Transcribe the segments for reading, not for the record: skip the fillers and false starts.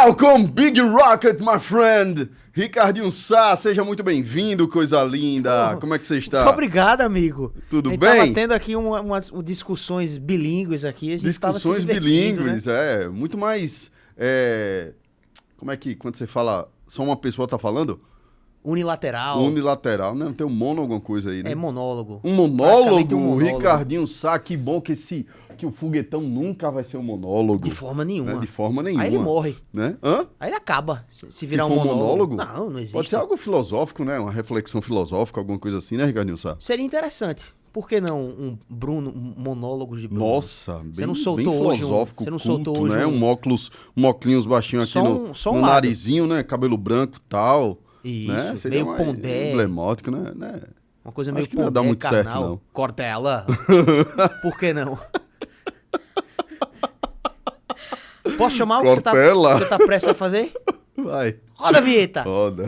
Welcome, Big Rocket, my friend! Ricardinho Sá, seja muito bem-vindo, coisa linda! Como é que você está? Muito obrigado, amigo. Tudo bem? Tava tendo aqui umas discussões bilíngues aqui. A gente Discussões tava se divertindo, bilíngues, né? muito mais... Como é que, quando você fala, só uma pessoa tá falando? Unilateral. Unilateral, né? Tem um mono alguma coisa aí, né? É monólogo. Um monólogo? Praticamente um monólogo. Ricardinho Sá, que bom que o foguetão nunca vai ser um monólogo. De forma nenhuma. Né? De forma nenhuma. Aí ele morre. Né? Hã? Aí ele acaba. Se Se virar for um monólogo. monólogo? Não existe. Pode ser algo filosófico, né? Uma reflexão filosófica, alguma coisa assim, né, Ricardinho Sá? Seria interessante. Por que não um monólogo de Bruno? Nossa, Você não bem soltou hoje filosófico, você não culto, soltou hoje né? Um óculos baixinho aqui Só no um lado. narizinho, né? Cabelo branco e tal. Isso, Né? Seria meio mais pondé. emblemático, né? Uma coisa Acho meio que não ia dar pondé, muito certo, carnal. não. Cortella. Por que não? Posso chamar o que Cortella? você tá prestes a fazer? Vai. Roda a vinheta. Roda.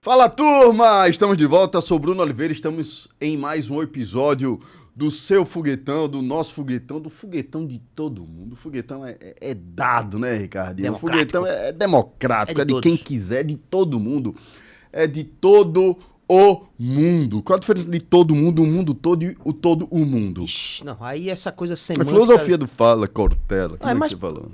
Fala, turma! Estamos de volta, sou Bruno Oliveira, estamos em mais um episódio do seu foguetão, do nosso foguetão, do foguetão de todo mundo. O foguetão é dado, né, Ricardinho? O foguetão é democrático, é de quem quiser, é de todo mundo. É de todo o mundo. Qual a diferença de todo mundo, o mundo todo e o todo o mundo? Ixi, não, aí essa coisa É semântica... filosofia do fala, Cortella. Como é mas que você falou?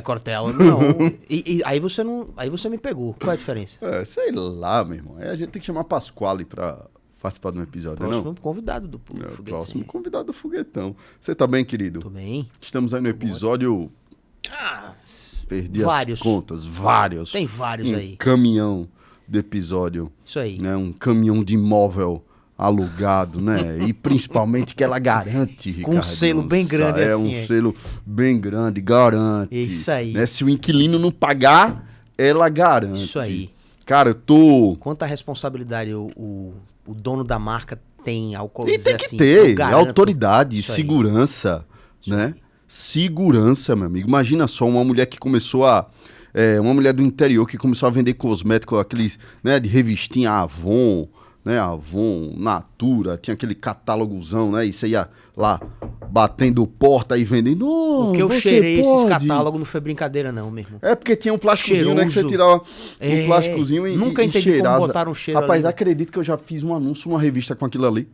Cortella, não. E aí você não... Aí você me pegou. Qual é a diferença? Sei lá, meu irmão. Aí a gente tem que chamar Pasquale pra participar de um episódio, Próximo não? convidado do foguete. Próximo convidado do foguetão. Você tá bem, querido? Tô bem. Estamos aí no episódio... Perdi vários. as contas. Vários. Tem vários aí. Caminhão de episódio. Isso aí. Né? Um caminhão de imóvel alugado, né? E principalmente que ela garante, Ricardo. Com um selo bem grande assim. Um selo bem grande, garante. Isso aí. Né? Se o inquilino não pagar, ela garante. Isso aí. Cara, eu tô... Quanta responsabilidade o dono da marca tem ao E dizer tem que assim, ter eu garanto. autoridade, Isso aí. segurança, né? Segurança, meu amigo. Imagina só uma mulher que começou uma mulher do interior que começou a vender cosméticos, aqueles, né, de revistinha Avon, né? Avon, Natura, tinha aquele catálogozão, né? E você ia lá batendo porta e vendendo. O que eu cheirei esses catálogos não foi brincadeira não, meu irmão. É porque tinha um plásticozinho, né? Que você Cheiroso. tirava um plásticozinho e Nunca entendi cheirava. como botaram um cheiro Rapaz, ali. acredito que eu já fiz um anúncio numa revista com aquilo ali.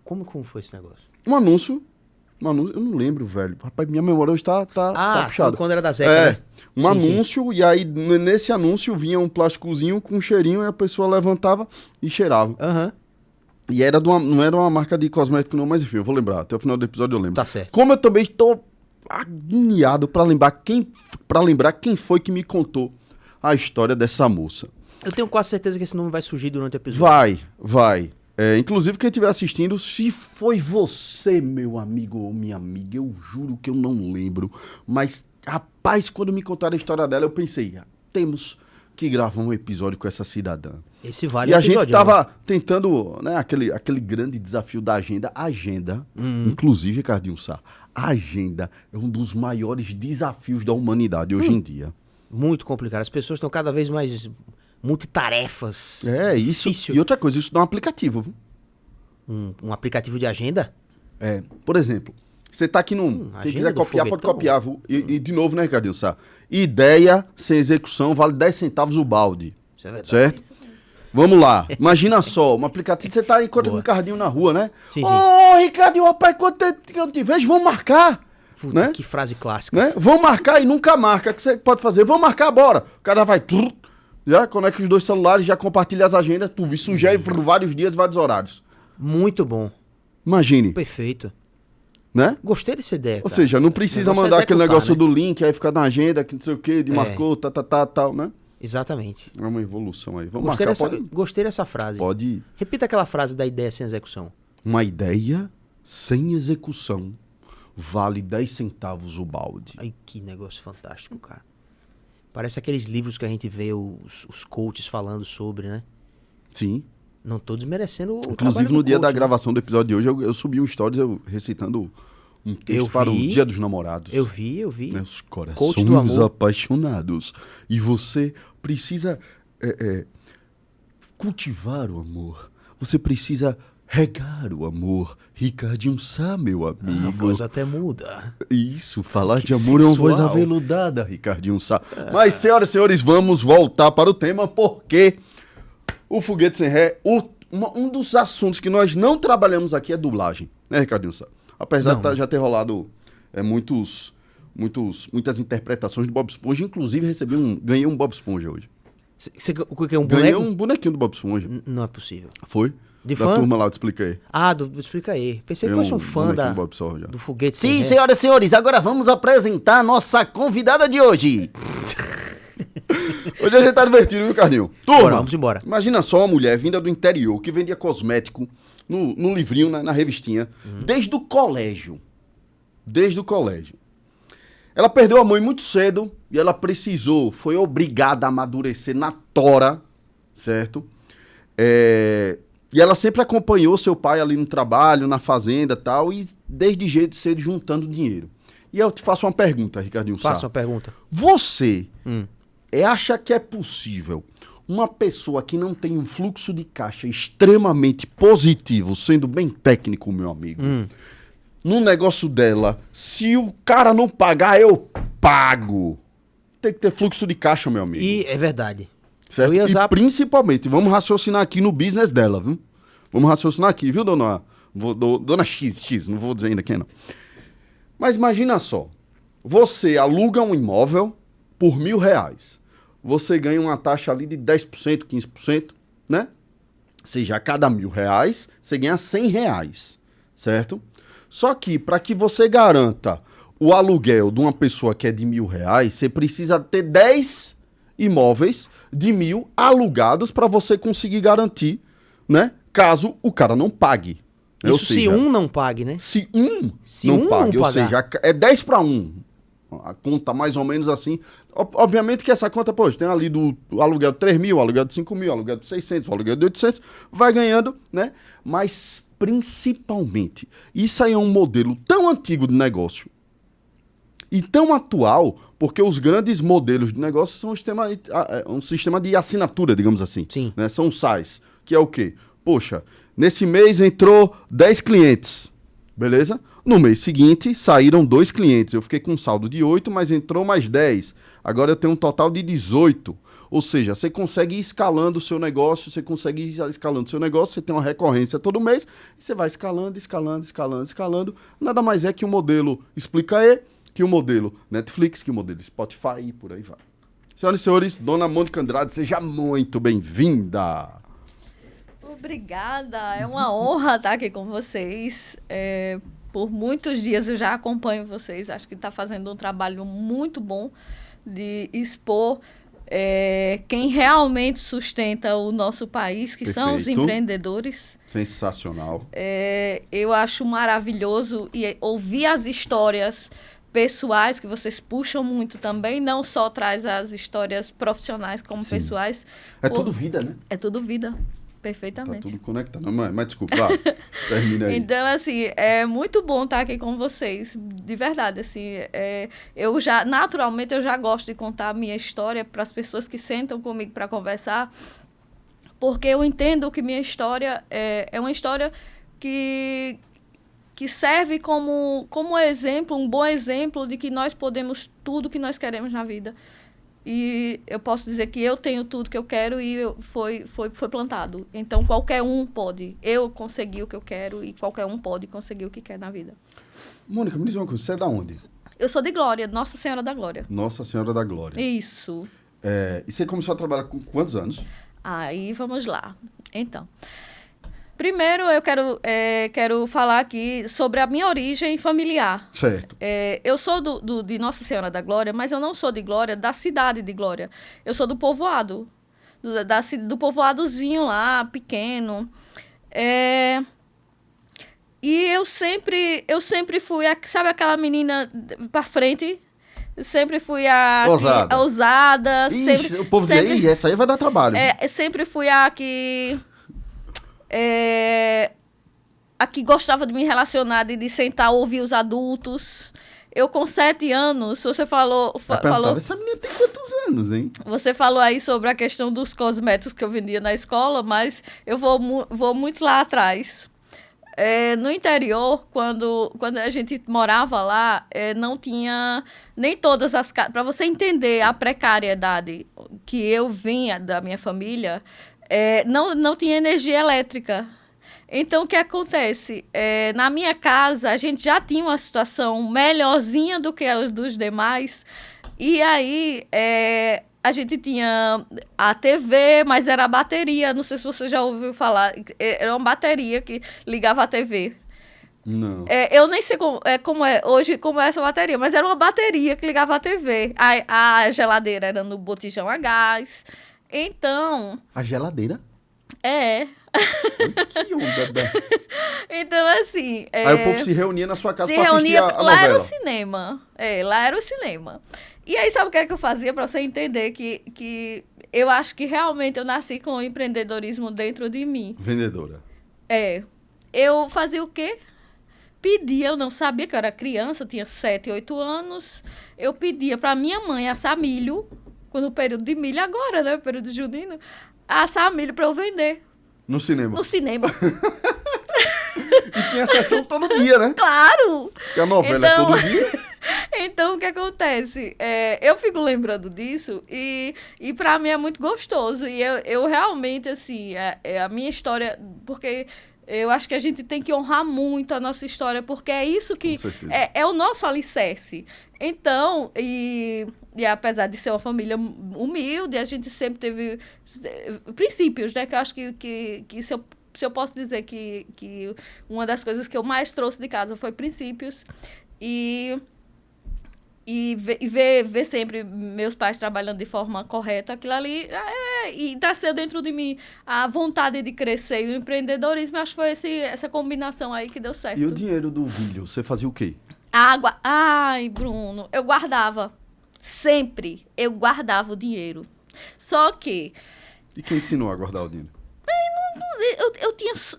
Como foi esse negócio? Um anúncio, eu não lembro, velho. Rapaz, minha memória hoje tá puxada. Quando era da Zeca, né? Um anúncio, e aí nesse anúncio vinha um plásticozinho com um cheirinho, e a pessoa levantava e cheirava. Aham. E não era uma marca de cosmético não, mas enfim, eu vou lembrar. Até o final do episódio eu lembro. Tá certo. Como eu também estou agoniado pra lembrar quem foi que me contou a história dessa moça. Eu tenho quase certeza que esse nome vai surgir durante o episódio. Vai. Inclusive, quem estiver assistindo, se foi você, meu amigo ou minha amiga, eu juro que eu não lembro. Mas, rapaz, quando me contaram a história dela, eu pensei, temos que gravar um episódio com essa cidadã. Esse vale E o a gente episódio, estava tentando, né, aquele grande desafio da agenda. A agenda, inclusive, Ricardinho Sá, a agenda é um dos maiores desafios da humanidade hoje em dia. Muito complicado. As pessoas estão cada vez mais multitarefas. Isso. Difícil. E outra coisa, isso dá um aplicativo, viu? Um aplicativo de agenda? Por exemplo, você tá aqui quem agenda quiser do copiar, pode foguetão. copiar, viu? E de novo, né, Ricardinho Sá? Ideia sem execução vale 10 centavos o balde. Isso é verdade. Certo? Vamos lá. Imagina só, um aplicativo, você tá encontrando o Ricardinho na rua, né? Sim, Ô, Ricardinho, rapaz, quando eu te vejo, vamos marcar. Puta, Né? que frase clássica. Né? Vamos marcar e nunca marca. O que você pode fazer? Vamos marcar, bora. O cara vai... Já conecta os dois celulares, já compartilha as agendas, e sugere vários dias, vários horários. Muito bom. Imagine, Perfeito. né? Gostei dessa ideia, Ou cara. seja, não precisa O negócio é mandar aquele executar, negócio né? do link, aí ficar na agenda, que não sei o que, de marcou, tal, né? Exatamente. É uma evolução aí. Vamos Gostei marcar, dessa, gostei dessa frase. pode... Repita aquela frase da ideia sem execução. Uma ideia sem execução vale 10 centavos o balde. Ai, que negócio fantástico, cara. Parece aqueles livros que a gente vê os coaches falando sobre, né? Sim. Não tô desmerecendo o Inclusive, trabalho no do dia coach, da né? gravação do episódio de hoje, eu subi um stories recitando um texto Eu para o vi. Dia dos Namorados. Eu vi. Né? Os Coach do corações amor. apaixonados. E você precisa cultivar o amor. Você precisa regar o amor. Ricardinho Sá, meu amigo. A voz até muda. Isso, falar Que de amor é uma voz sensual. aveludada, Ricardinho Sá. Mas, senhoras e senhores, vamos voltar para o tema, porque o Foguete Sem Ré, um dos assuntos que nós não trabalhamos aqui é dublagem, né, Ricardinho Sá? Apesar de já ter rolado muitas interpretações do Bob Esponja, inclusive ganhei um Bob Esponja hoje. O que é um Ganhei boneco? um bonequinho do Bob Esponja. Não é possível. Foi? De Da fã? turma lá, eu te expliquei. Ah, explica aí. Pensei que fosse um fã bonequinho do Bob Esponja. do Foguete Sem Sim, Ré. senhoras e senhores, agora vamos apresentar a nossa convidada de hoje. Hoje a gente tá divertido, viu, Carlinho? Turma, Bora, vamos embora. Imagina só uma mulher vinda do interior que vendia cosmético no livrinho, na revistinha, desde o colégio. Desde o colégio. Ela perdeu a mãe muito cedo e ela foi obrigada a amadurecer na tora, certo? E ela sempre acompanhou seu pai ali no trabalho, na fazenda e tal, e desde cedo juntando dinheiro. E eu te faço uma pergunta, Ricardinho Sá. Faça uma pergunta. Você acha que é possível uma pessoa que não tem um fluxo de caixa extremamente positivo, sendo bem técnico, meu amigo, no negócio dela, se o cara não pagar, eu pago. Tem que ter fluxo de caixa, meu amigo. E é verdade. Certo? Eu ia usar... E principalmente, vamos raciocinar aqui no business dela, viu? Vamos raciocinar aqui, viu, dona X, não vou dizer ainda quem não. Mas imagina só, você aluga um imóvel por R$1.000. Você ganha uma taxa ali de 10%, 15%, né? Ou seja, a cada R$1.000, você ganha R$100, certo? Só que, para que você garanta o aluguel de uma pessoa que é de R$1.000, você precisa ter 10 imóveis de 1.000 alugados para você conseguir garantir, né? Caso o cara não pague. Isso Ou seja, se um não pague, né? Se um Se não um pague, não ou pagar. seja, é 10 para 1. A conta mais ou menos assim. Obviamente que essa conta, poxa, tem ali o aluguel de 3.000, o aluguel de 5.000, o aluguel de 600, o aluguel de 800, vai ganhando, né? Mas principalmente, isso aí é um modelo tão antigo de negócio e tão atual, porque os grandes modelos de negócio são um sistema de assinatura, digamos assim. Sim. Né? São SaaS, que é o quê? Poxa, nesse mês entrou 10 clientes, beleza? No mês seguinte, saíram 2 clientes. Eu fiquei com um saldo de 8, mas entrou mais 10. Agora eu tenho um total de 18. Ou seja, você consegue ir escalando o seu negócio, você tem uma recorrência todo mês, e você vai escalando. Nada mais é que um modelo Explica aí, que o modelo Netflix, que o modelo Spotify e por aí vai. Senhoras e senhores, dona Mônica Andrade, seja muito bem-vinda. Obrigada, é uma honra estar aqui com vocês. Por muitos dias eu já acompanho vocês, acho que está fazendo um trabalho muito bom de expor quem realmente sustenta o nosso país, que são os Perfeito. empreendedores. Sensacional. Eu acho maravilhoso ouvir as histórias pessoais, que vocês puxam muito também, não só traz as histórias profissionais como Sim. pessoais. É tudo vida, né? É tudo vida, Tá perfeitamente. tudo conectado. Mas desculpa, vá, termina aí. Então, assim, é muito bom estar aqui com vocês, de verdade, assim, naturalmente, eu já gosto de contar a minha história para as pessoas que sentam comigo para conversar, porque eu entendo que minha história é uma história que serve como exemplo, um bom exemplo de que nós podemos tudo que nós queremos na vida. E eu posso dizer que eu tenho tudo que eu quero e foi plantado. Então, qualquer um pode. Eu consegui o que eu quero e qualquer um pode conseguir o que quer na vida. Mônica, me diz uma coisa, você é da onde? Eu sou de Glória, Nossa Senhora da Glória. Nossa Senhora da Glória. Isso. E você começou a trabalhar com quantos anos? Aí, vamos lá. Então, primeiro eu quero falar aqui sobre a minha origem familiar. Certo. Eu sou de Nossa Senhora da Glória, mas eu não sou de Glória, da cidade de Glória. Eu sou do povoado, do povoadozinho lá, pequeno. E eu sempre fui, sabe aquela menina pra frente? Sempre fui a ousada. Ixi, o povo diz, "Ih, essa aí vai dar trabalho." Sempre fui a que gostava de me relacionar, de sentar, ouvir os adultos. Eu com 7 anos, você falou... Essa menina tem quantos anos, hein? Você falou aí sobre a questão dos cosméticos que eu vendia na escola, mas eu vou muito lá atrás. No interior, quando a gente morava lá, não tinha nem todas as casas. Para você entender a precariedade que eu vinha da minha família, não tinha energia elétrica. Então, o que acontece? Na minha casa, a gente já tinha uma situação melhorzinha do que a dos demais. E aí, a gente tinha a TV, mas era a bateria. Não sei se você já ouviu falar. Era uma bateria que ligava a TV. Não. Eu nem sei como é hoje, como é essa bateria, mas era uma bateria que ligava a TV. A geladeira era no botijão a gás. Então... A geladeira? Oi, que onda. Então, assim... Aí o povo se reunia na sua casa se pra assistir reunia, a lá era o novela. cinema. Lá era o cinema. E aí, sabe o que é que eu fazia pra você entender que eu acho que realmente eu nasci com o empreendedorismo dentro de mim? Vendedora. Eu fazia o quê? Pedia, eu não sabia que eu era criança, eu tinha 7, 8 anos. Eu pedia pra minha mãe assar milho, no período de milho agora, né? Período junino. Assar milho pra eu vender. No cinema. No cinema. E tinha sessão todo dia, né? Claro! Porque a novela é todo dia. Então, o que acontece? Eu fico lembrando disso e para mim é muito gostoso. E eu realmente, assim, a minha história... Porque eu acho que a gente tem que honrar muito a nossa história, porque é isso que... É o nosso alicerce. Então, e apesar de ser uma família humilde, a gente sempre teve princípios, né? Que eu acho que se eu posso dizer que uma das coisas que eu mais trouxe de casa foi princípios. E ver sempre meus pais trabalhando de forma correta, aquilo ali, e nasceu dentro de mim a vontade de crescer e o empreendedorismo. Acho que foi essa combinação aí que deu certo. E o dinheiro do milho, você fazia o quê? Água. Ai, Bruno, eu guardava. Sempre eu guardava o dinheiro. Só que... E quem te ensinou a guardar o dinheiro?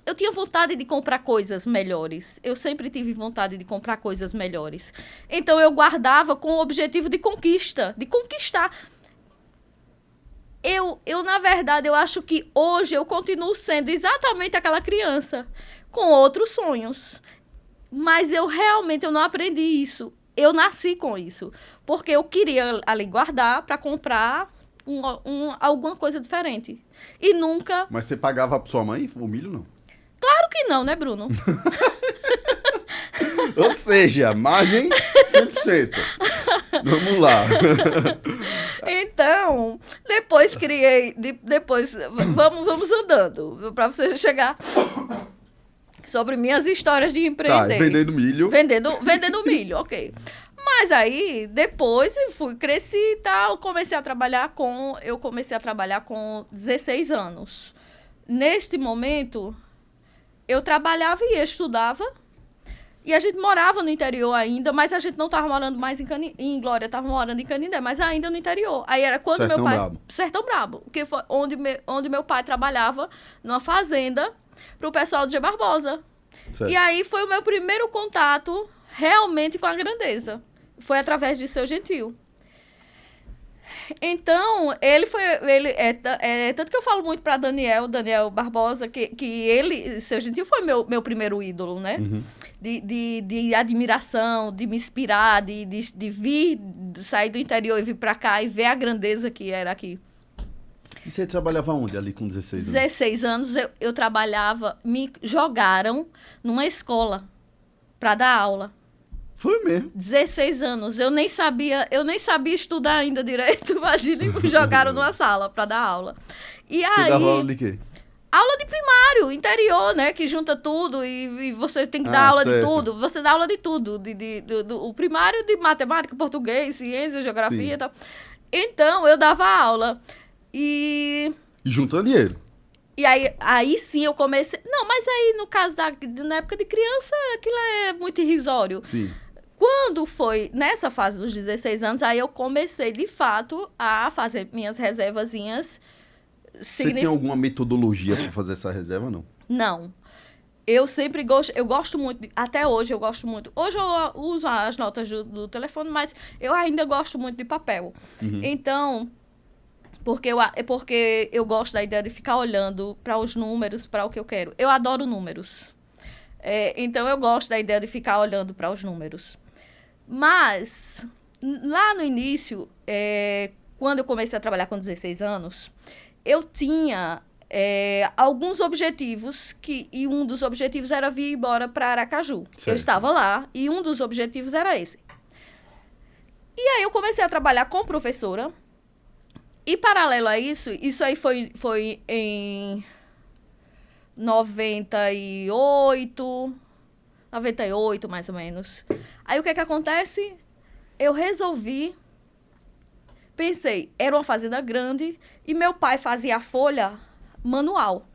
Eu tinha vontade de comprar coisas melhores. Eu sempre tive vontade de comprar coisas melhores. Então, eu guardava com o objetivo de conquista, de conquistar. Na verdade, eu acho que hoje eu continuo sendo exatamente aquela criança, com outros sonhos. Mas eu não aprendi isso. Eu nasci com isso. Porque eu queria ali guardar para comprar alguma coisa diferente. E nunca... Mas você pagava pra sua mãe o milho, não? Claro que não, né, Bruno? Ou seja, margem 100%. Vamos lá. Então, depois criei... Vamos andando, para você chegar sobre minhas histórias de empreender. Tá, vendendo milho. Vendendo milho, ok. Mas aí, depois, cresci e tal, eu comecei a trabalhar com 16 anos. Neste momento, eu trabalhava e estudava, e a gente morava no interior ainda, mas a gente não estava morando mais em Glória, estava morando em Canindé, mas ainda no interior. Aí era quando Sertão meu pai... Brabo. Sertão Brabo, que foi onde meu pai trabalhava numa fazenda para o pessoal de G. Barbosa. Certo. E aí foi o meu primeiro contato realmente com a grandeza. Foi através de Seu Gentil. Então, tanto que eu falo muito para Daniel Barbosa, que ele, Seu Gentil, foi meu primeiro ídolo, né? Uhum. De admiração, de me inspirar, de vir, sair do interior e vir para cá e ver a grandeza que era aqui. E você trabalhava onde ali com 16 anos? 16 anos eu trabalhava, me jogaram numa escola para dar aula. Foi mesmo. 16 anos. Eu nem sabia estudar ainda direito. Imagina, me jogaram numa sala para dar aula. E Você aí, dava aula de quê? aula de primário, interior, né? Que junta tudo e você tem que dar aula de tudo. Você dá aula de tudo. O primário de matemática, português, ciência, geografia e tal. Então, eu dava aula. E juntando dinheiro. E aí sim eu comecei... Não, mas aí no caso na época de criança, aquilo é muito irrisório. Sim. Quando foi nessa fase dos 16 anos, aí eu comecei, de fato, a fazer minhas reservazinhas. Você tinha alguma metodologia para fazer essa reserva, não? Não. eu gosto muito, até hoje eu gosto muito. Hoje eu uso as notas do telefone, mas eu ainda gosto muito de papel. Então, porque eu gosto da ideia de ficar olhando para os números, para o que eu quero. Eu adoro números. Então, eu gosto da ideia de ficar olhando para os números. Mas, lá no início, quando eu comecei a trabalhar com 16 anos, eu tinha... alguns objetivos, e um dos objetivos era vir embora para Aracaju. Certo. Eu estava lá e um dos objetivos era esse. E aí eu comecei a trabalhar como professora e paralelo a isso aí foi em 98 mais ou menos. Aí o que acontece? Eu pensei, era uma fazenda grande e meu pai fazia a folha manual.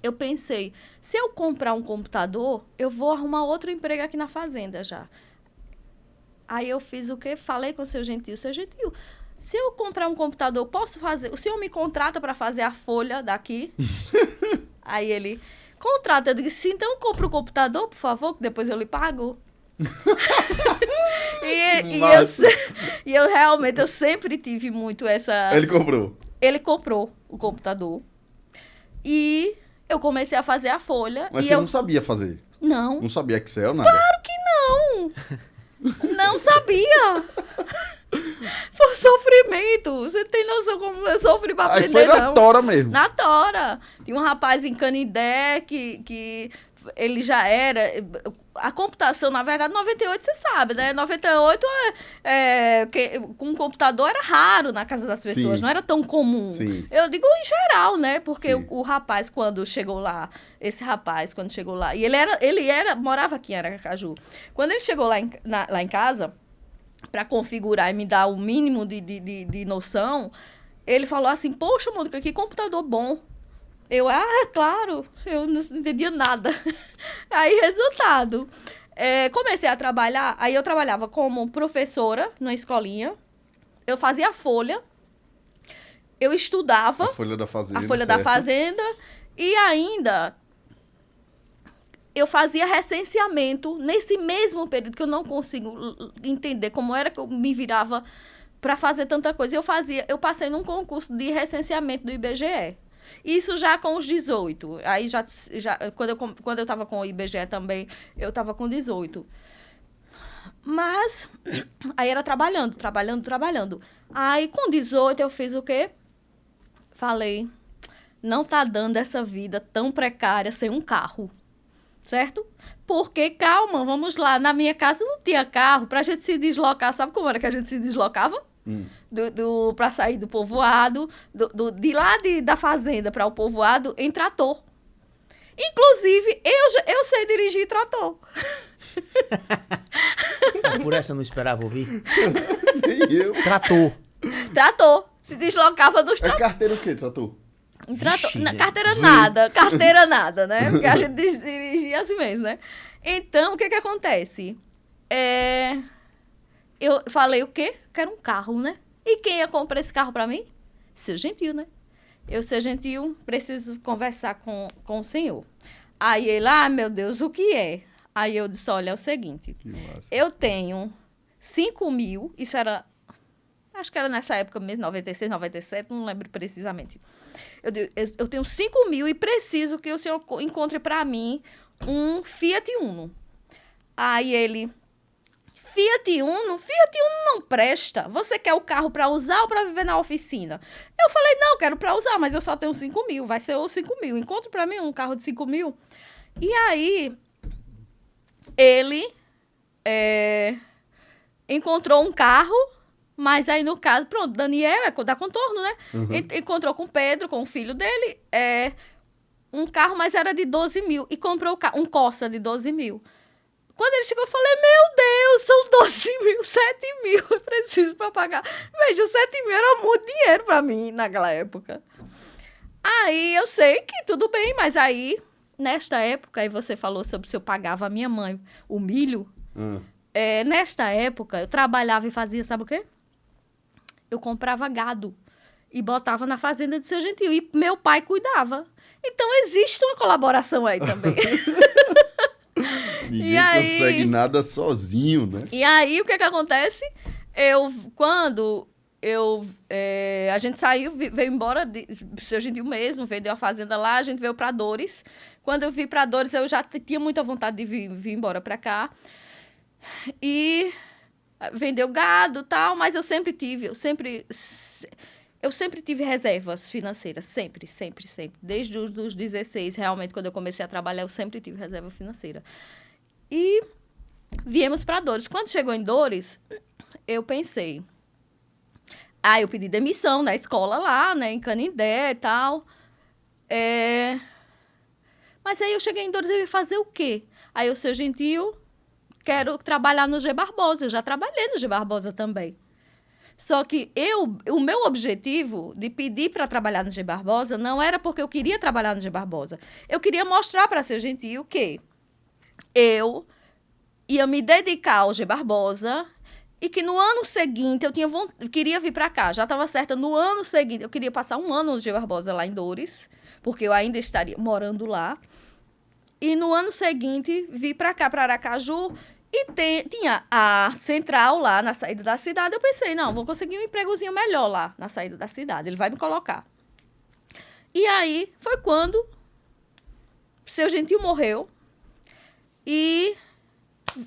Eu pensei, se eu comprar um computador, eu vou arrumar outro emprego aqui na fazenda já. Aí eu fiz o quê? Falei com o seu Gentil, se eu comprar um computador, posso fazer? O senhor me contrata para fazer a folha daqui? Aí ele, contrata. Eu disse, então compra o computador, por favor, que depois eu lhe pago. e eu realmente, eu sempre tive muito essa... Ele comprou. Ele comprou o computador. E eu comecei a fazer a folha. Mas e você eu não sabia fazer? Não. Não sabia Excel, nada? Claro que não! Não sabia! Foi um sofrimento. Você tem noção como eu sofri pra Aí aprender, foi na não? tora mesmo. Na tora. Tinha um rapaz em Canindé que ele já era... A computação, na verdade, 98 você sabe, né? 98, com um computador era raro na casa das pessoas, Sim. não era tão comum. Sim. Eu digo em geral, né? Porque Sim. o rapaz, quando chegou lá, e ele morava aqui em Aracaju. Quando ele chegou lá em casa, para configurar e me dar o mínimo de noção, ele falou assim, poxa, Mônica, que computador bom. Eu, claro, eu não entendia nada. Aí, resultado, comecei a trabalhar, aí eu trabalhava como professora na escolinha, eu fazia a folha, eu estudava A folha da fazenda. a folha da fazenda e ainda eu fazia recenseamento nesse mesmo período que eu não consigo entender como era que eu me virava para fazer tanta coisa. Eu passei num concurso de recenseamento do IBGE. Isso já com os 18. Aí já quando eu estava com o IBGE também, eu estava com 18. Mas aí era trabalhando. Aí com 18 eu fiz o quê? Falei, não tá dando essa vida tão precária sem um carro. Certo? Porque, calma, vamos lá. Na minha casa não tinha carro. Pra gente se deslocar, sabe como era que a gente se deslocava? Para sair do povoado, de lá da fazenda para o povoado, em trator. Inclusive, eu sei dirigir trator. Por essa eu não esperava ouvir. Nem eu. Trator. Se deslocava nos tratores. Carteira o quê, trator? Carteira nada, né? Porque a gente dirigia assim mesmo, né? Então, o que acontece? Eu falei o quê? Quero um carro, né? E quem ia comprar esse carro para mim? Seu Gentil, né? Eu, Seu Gentil, preciso conversar com o senhor. Aí ele, meu Deus, o que é? Aí eu disse, olha, é o seguinte, eu tenho 5.000, isso era, acho que era nessa época mesmo, 96, 97, não lembro precisamente. Eu tenho 5.000 e preciso que o senhor encontre para mim um Fiat Uno. Aí ele... Fiat Uno não presta. Você quer o carro para usar ou para viver na oficina? Eu falei, não, quero para usar, mas eu só tenho 5.000. Vai ser os 5.000. Encontre para mim um carro de 5.000. E aí, ele encontrou um carro, mas aí no caso, pronto, Daniel é da Contorno, né? Encontrou com o Pedro, com o filho dele, um carro, mas era de 12.000. E comprou um Corsa de 12.000. Quando ele chegou, eu falei, meu Deus, são 12.000, 7.000, eu preciso para pagar. Veja, 7.000 era muito dinheiro para mim naquela época. Aí eu sei que tudo bem, mas aí, nesta época, aí você falou sobre se eu pagava a minha mãe o milho. Nesta época, eu trabalhava e fazia, sabe o quê? Eu comprava gado e botava na fazenda de Seu Gentil. E meu pai cuidava. Então, existe uma colaboração aí também. Ninguém E aí- consegue nada sozinho, né? E aí, o que acontece? A gente saiu, veio embora, Seu Gentil mesmo, vendeu a fazenda lá, a gente veio para Dores. Quando eu vim para Dores, eu já tinha muita vontade de vir embora para cá. E vendeu gado e tal, mas eu sempre tive reservas financeiras, sempre. Desde os 16, realmente, quando eu comecei a trabalhar, eu sempre tive reserva financeira. E viemos para Dores. Quando chegou em Dores, eu pensei... eu pedi demissão na escola lá, né, em Canindé e tal. Mas aí eu cheguei em Dores e ia fazer o quê? Aí o Seu Gentil, quero trabalhar no G Barbosa. Eu já trabalhei no G Barbosa também. Só que o meu objetivo de pedir para trabalhar no G Barbosa não era porque eu queria trabalhar no G Barbosa. Eu queria mostrar para Seu Gentil que eu ia me dedicar ao G Barbosa e que no ano seguinte eu queria vir para cá. Já estava certa, no ano seguinte, eu queria passar um ano no G Barbosa lá em Dores, porque eu ainda estaria morando lá. E no ano seguinte, vir para cá, para Aracaju, e tinha a central lá na saída da cidade. Eu pensei, não, vou conseguir um empregozinho melhor lá na saída da cidade. Ele vai me colocar. E aí foi quando Seu Gentil morreu. E,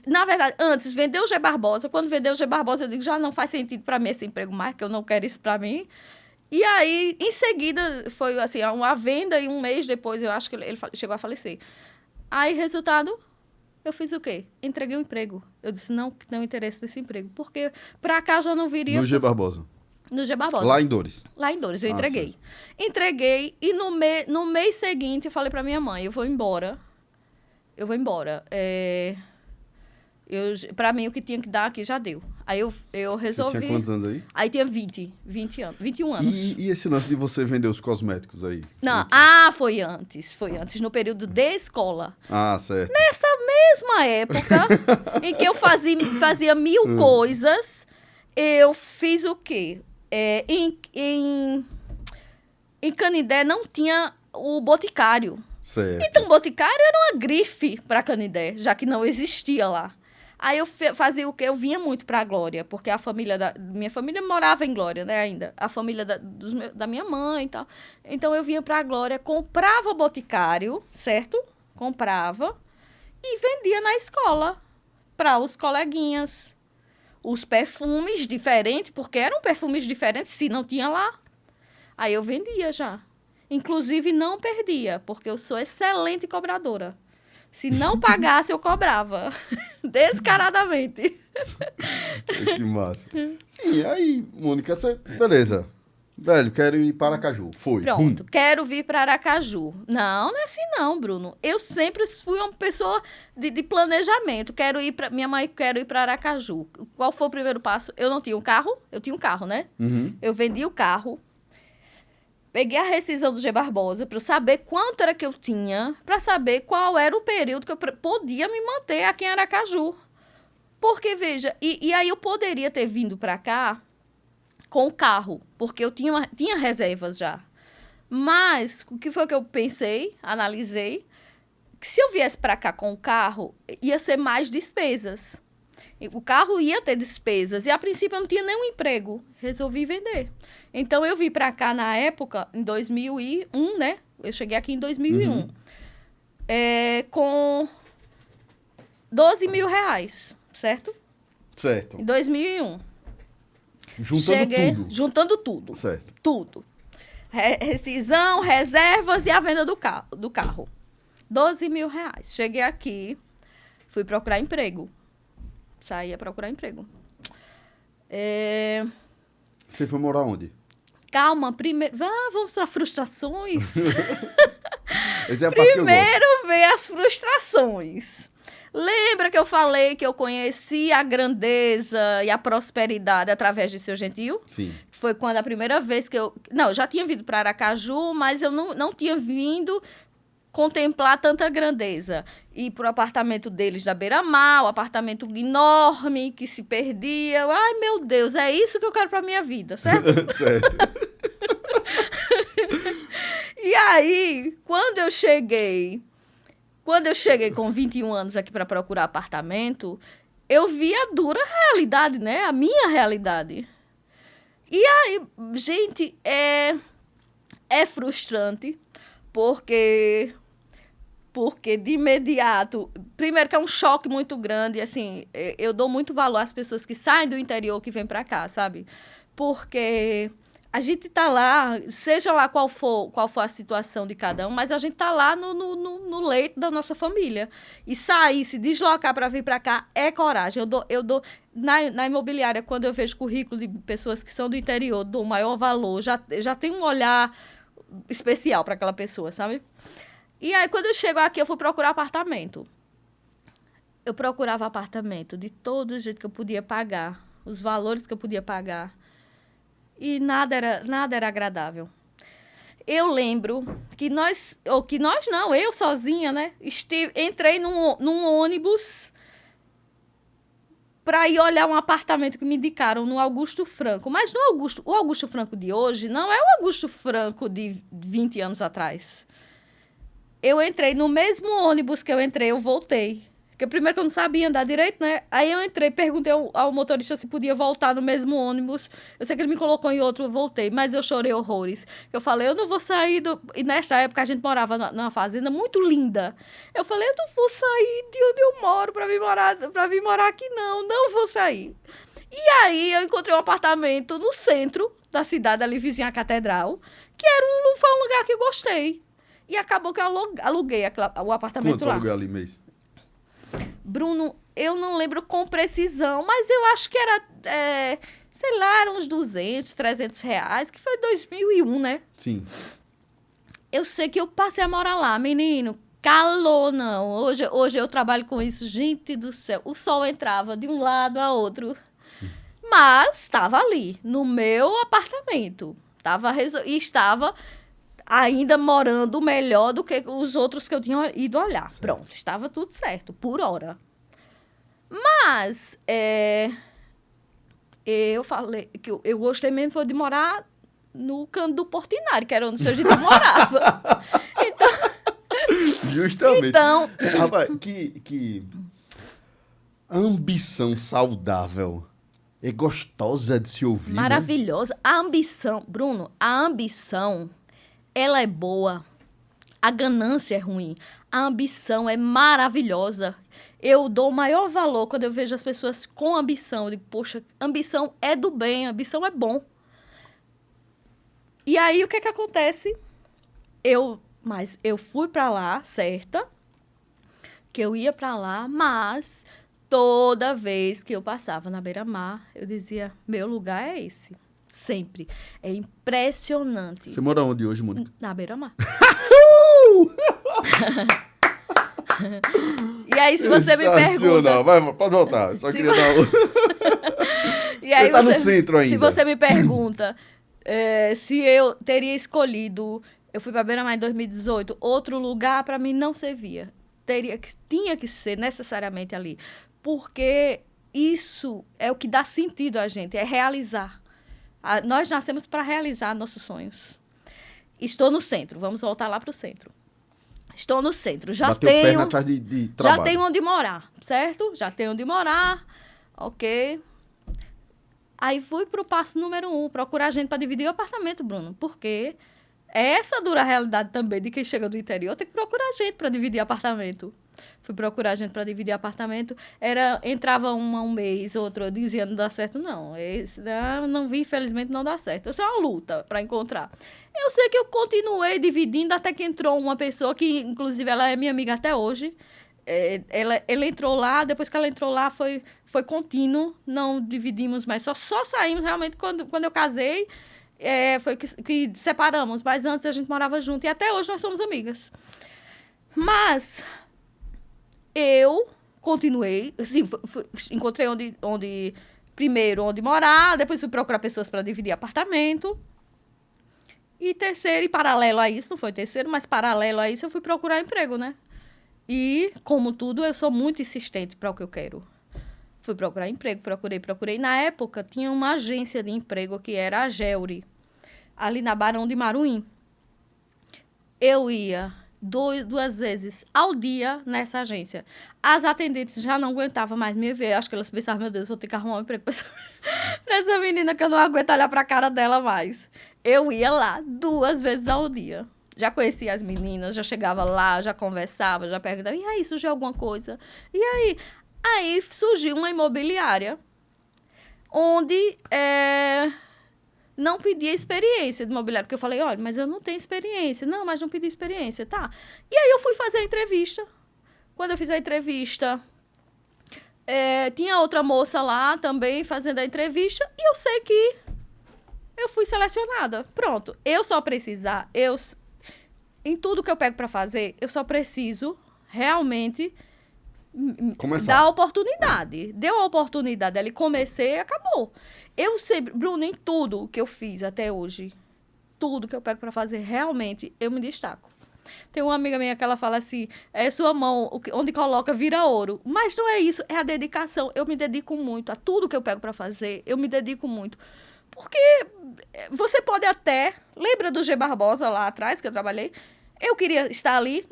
na verdade, antes, vendeu o G Barbosa. Quando vendeu o G Barbosa, eu digo, já não faz sentido para mim esse emprego mais, que eu não quero isso para mim. E aí, em seguida, foi assim, uma venda e um mês depois, eu acho que ele chegou a falecer. Aí, resultado, eu fiz o quê? Entreguei o emprego. Eu disse, não interessa nesse emprego, porque para cá já não viria... No G Barbosa. No G Barbosa. Lá em Dores. Lá em Dores, eu entreguei. Certo. Entreguei e no mês seguinte eu falei para minha mãe, eu vou embora. Para mim, o que tinha que dar aqui já deu. Aí eu resolvi... Você tinha quantos anos aí? Aí tinha 20 anos, 21 anos. E esse lance de você vender os cosméticos aí? Não, foi antes, no período de escola. Ah, certo. Nessa mesma época, em que eu fazia mil coisas, eu fiz o quê? Em Canindé não tinha o boticário. Certo. Então, o boticário era uma grife para Canindé, já que não existia lá. Aí eu fazia o quê? Eu vinha muito para a Glória, porque a família minha família morava em Glória, né, ainda. A família da minha mãe e tal. Então, eu vinha para a Glória, comprava o boticário, certo? Comprava e vendia na escola para os coleguinhas. Os perfumes diferentes, porque eram perfumes diferentes, se não tinha lá. Aí eu vendia já. Inclusive, não perdia, porque eu sou excelente cobradora. Se não pagasse, eu cobrava. Descaradamente. Que massa. Sim, aí, Mônica, beleza. Velho, quero ir para Aracaju. Foi. Pronto, quero vir para Aracaju. Não é assim não, Bruno. Eu sempre fui uma pessoa de planejamento. Minha mãe, quero ir para Aracaju. Qual foi o primeiro passo? Eu não tinha um carro. Eu tinha um carro, né? Uhum. Eu vendi o carro. Peguei a rescisão do G Barbosa para saber quanto era que eu tinha, para saber qual era o período que eu podia me manter aqui em Aracaju. Porque, veja, e aí eu poderia ter vindo para cá com o carro, porque eu tinha reservas já. Mas, o que foi que eu pensei, analisei, que se eu viesse para cá com o carro, ia ser mais despesas. O carro ia ter despesas, e a princípio eu não tinha nenhum emprego. Resolvi vender. Então, eu vim para cá na época, em 2001, né? Eu cheguei aqui em 2001. Uhum. Com 12 mil reais, certo? Certo. Em 2001. Juntando tudo. Juntando tudo. Certo. Tudo. Rescisão, reservas e a venda do carro. 12 mil reais. Cheguei aqui, fui procurar emprego. Saí a procurar emprego. Você foi morar onde? Calma, primeiro... vamos para frustrações. Essa é a parte que eu gosto. Primeiro vem as frustrações. Lembra que eu falei que eu conheci a grandeza e a prosperidade através de Seu Gentil? Sim. Foi quando a primeira vez que eu... Não, eu já tinha vindo para Aracaju, mas eu não tinha vindo contemplar tanta grandeza. Ir para o apartamento deles da Beira-Mar, um apartamento enorme que se perdia. Ai, meu Deus, é isso que eu quero para minha vida, certo? Certo. E aí, quando eu cheguei com 21 anos aqui para procurar apartamento, eu vi a dura realidade, né? A minha realidade. E aí, gente, é frustrante, porque de imediato, primeiro que é um choque muito grande, assim, eu dou muito valor às pessoas que saem do interior, que vêm para cá, sabe? Porque a gente tá lá, seja lá qual for a situação de cada um, mas a gente tá lá no leito da nossa família. E sair, se deslocar para vir para cá, é coragem. Eu dou na imobiliária, quando eu vejo currículo de pessoas que são do interior, dou maior valor, já tem um olhar especial para aquela pessoa, sabe? E aí, quando eu chego aqui, eu fui procurar apartamento. Eu procurava apartamento de todo jeito que eu podia pagar, os valores que eu podia pagar. E nada era agradável. Eu lembro que eu sozinha, né? Entrei num ônibus para ir olhar um apartamento que me indicaram no Augusto Franco. Mas o Augusto Franco de hoje não é o Augusto Franco de 20 anos atrás. Eu entrei no mesmo ônibus que eu entrei, eu voltei. Porque primeiro que eu não sabia andar direito, né? Aí eu entrei, perguntei ao motorista se podia voltar no mesmo ônibus. Eu sei que ele me colocou em outro, eu voltei. Mas eu chorei horrores. Eu falei, eu não vou sair do... E nesta época a gente morava numa fazenda muito linda. Eu falei, eu não vou sair de onde eu moro pra vir morar aqui, não vou sair. E aí eu encontrei um apartamento no centro da cidade, ali vizinha à Catedral, que foi um lugar que eu gostei. E acabou que eu aluguei o apartamento Quanto lá. aluguel ali mês? Bruno, eu não lembro com precisão, mas eu acho que era, sei lá, eram uns 200, 300 reais, que foi 2001, né? Sim. Eu sei que eu passei a morar lá, menino, calor não. Hoje eu trabalho com isso, gente do céu. O sol entrava de um lado a outro, mas estava ali, no meu apartamento. E estava ainda morando melhor do que os outros que eu tinha ido olhar. Certo. Pronto, estava tudo certo, por hora. Mas eu falei que eu gostei mesmo foi de morar no canto do Portinari, que era onde a gente morava. Então, justamente. Então, rapaz, que ambição saudável. É gostosa de se ouvir. Maravilhosa. Né? A ambição, Bruno, ela é boa. A ganância é ruim. A ambição é maravilhosa. Eu dou o maior valor quando eu vejo as pessoas com ambição. Eu digo, poxa, ambição é do bem, ambição é bom. E aí, o que acontece? Mas eu fui para lá, certa, que eu ia para lá, mas toda vez que eu passava na beira-mar, eu dizia, meu lugar é esse. Sempre. É impressionante. Você mora onde hoje, Mônica? Na beira-mar. E aí, se você me pergunta... Pode voltar. Só queria dar E aí, você tá no centro ainda. Se você me pergunta se eu teria escolhido... Eu fui para Beira-Mar em 2018. Outro lugar, para mim, não servia. Tinha que ser necessariamente ali. Porque isso é o que dá sentido a gente. É realizar. Nós nascemos para realizar nossos sonhos. Estou no centro. Vamos voltar lá para o centro. Estou no centro. Já tenho atrás de trabalho. Já tenho onde morar, certo? Já tenho onde morar. Ok. Aí fui para o passo número 1. Procurar gente para dividir o apartamento, Bruno. Porque essa dura realidade também de quem chega do interior. Tem que procurar gente para dividir apartamento. Fui procurar gente para dividir apartamento. Entrava um mês, outro dizia não dá certo, não. Não vi, infelizmente, não dá certo. Isso é uma luta para encontrar. Eu sei que eu continuei dividindo até que entrou uma pessoa que, inclusive, ela é minha amiga até hoje. Ela entrou lá, depois que ela entrou lá, foi contínuo. Não dividimos mais, só saímos realmente quando eu casei. Foi que separamos, mas antes a gente morava junto. E até hoje nós somos amigas. Mas... eu continuei, assim, encontrei primeiro onde morar, depois fui procurar pessoas para dividir apartamento. E terceiro, e paralelo a isso, não foi terceiro, mas paralelo a isso, eu fui procurar emprego, né? E, como tudo, eu sou muito insistente para o que eu quero. Fui procurar emprego, procurei. Na época, tinha uma agência de emprego que era a Geuri, ali na Barão de Maruim. Eu ia duas vezes ao dia nessa agência. As atendentes já não aguentavam mais me ver. Acho que elas pensavam, meu Deus, vou ter que arrumar um emprego pra essa menina que eu não aguento olhar pra cara dela mais. Eu ia lá 2 vezes ao dia. Já conhecia as meninas, já chegava lá, já conversava, já perguntava, e aí, surgiu alguma coisa? E aí? Aí surgiu uma imobiliária, onde não pedia experiência de imobiliário, porque eu falei, olha, mas eu não tenho experiência. Não, mas não pedi experiência, tá. E aí eu fui fazer a entrevista. Quando eu fiz a entrevista, tinha outra moça lá também fazendo a entrevista, e eu sei que eu fui selecionada. Pronto, eu só precisar, em tudo que eu pego para fazer, eu só preciso realmente dar a oportunidade. Deu a oportunidade ali, comecei e acabou. Eu sempre, Bruno, em tudo que eu fiz até hoje, tudo que eu pego para fazer, realmente, eu me destaco. Tem uma amiga minha que ela fala assim, sua mão, onde coloca, vira ouro. Mas não é isso, é a dedicação. Eu me dedico muito a tudo que eu pego para fazer, eu me dedico muito. Porque você pode até... Lembra do G. Barbosa lá atrás, que eu trabalhei? Eu queria estar ali?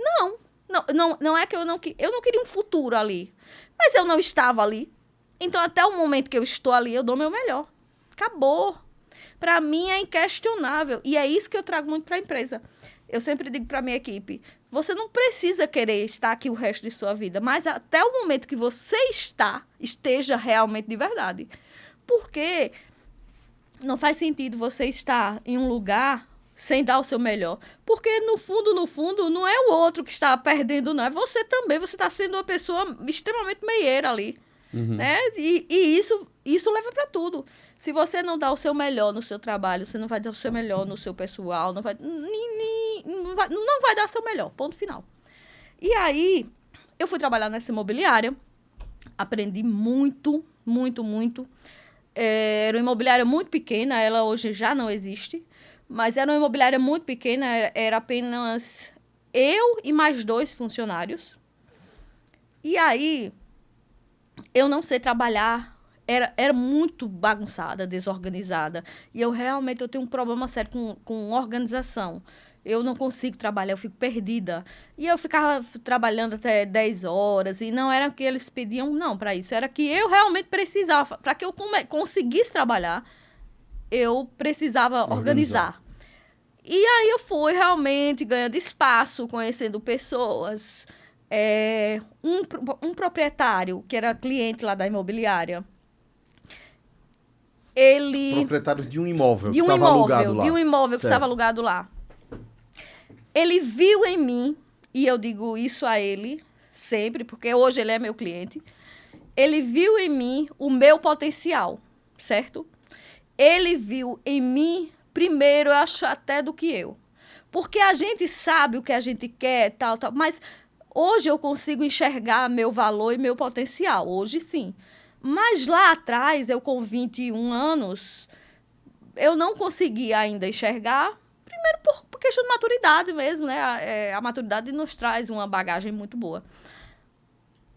Não é que eu não queria um futuro ali. Mas eu não estava ali. Então, até o momento que eu estou ali, eu dou meu melhor. Acabou. Para mim, é inquestionável. E é isso que eu trago muito para a empresa. Eu sempre digo para a minha equipe, você não precisa querer estar aqui o resto de sua vida, mas até o momento que você esteja realmente de verdade. Porque não faz sentido você estar em um lugar sem dar o seu melhor. Porque, no fundo, não é o outro que está perdendo, não. É você também. Você está sendo uma pessoa extremamente meieira ali. Uhum. Né? E isso leva para tudo. Se você não dá o seu melhor no seu trabalho, você não vai dar o seu melhor no seu pessoal, não vai dar o seu melhor. Ponto final. E aí, eu fui trabalhar nessa imobiliária. Aprendi muito, muito, muito. Era uma imobiliária muito pequena, ela hoje já não existe, mas era uma imobiliária muito pequena, era apenas eu e mais 2 funcionários. E aí, eu não sei trabalhar, era muito bagunçada, desorganizada, e eu tenho um problema sério com organização. Eu não consigo trabalhar, eu fico perdida. E eu ficava trabalhando até 10 horas, e não era que eles pediam, não, para isso. Era que eu realmente precisava. Para que eu conseguisse trabalhar, eu precisava organizar. E aí eu fui realmente ganhando espaço, conhecendo pessoas. Um proprietário, que era cliente lá da imobiliária, ele... Proprietário de um imóvel que estava alugado lá. De um imóvel que estava alugado lá. Ele viu em mim, e eu digo isso a ele sempre, porque hoje ele é meu cliente. Ele viu em mim o meu potencial, certo? Ele viu em mim, primeiro, eu acho até do que eu. Porque a gente sabe o que a gente quer, tal, mas hoje eu consigo enxergar meu valor e meu potencial, hoje sim. Mas lá atrás, eu com 21 anos, eu não conseguia ainda enxergar. Primeiro, por questão de maturidade mesmo, né? A maturidade nos traz uma bagagem muito boa.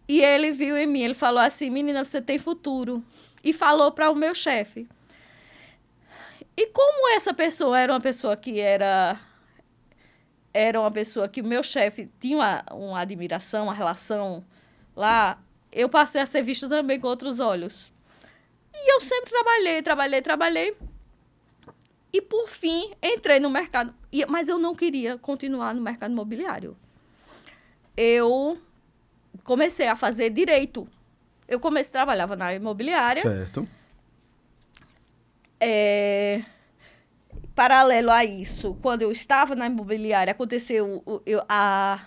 E ele viu em mim, ele falou assim, menina, você tem futuro. E falou para o meu chefe. E como essa pessoa era uma pessoa que uma pessoa que o meu chefe tinha uma admiração, uma relação lá, eu passei a ser vista também com outros olhos. E eu sempre trabalhei. E, por fim, entrei no mercado. Mas eu não queria continuar no mercado imobiliário. Eu comecei a fazer direito. Trabalhava na imobiliária. Certo. Paralelo a isso, quando eu estava na imobiliária, aconteceu a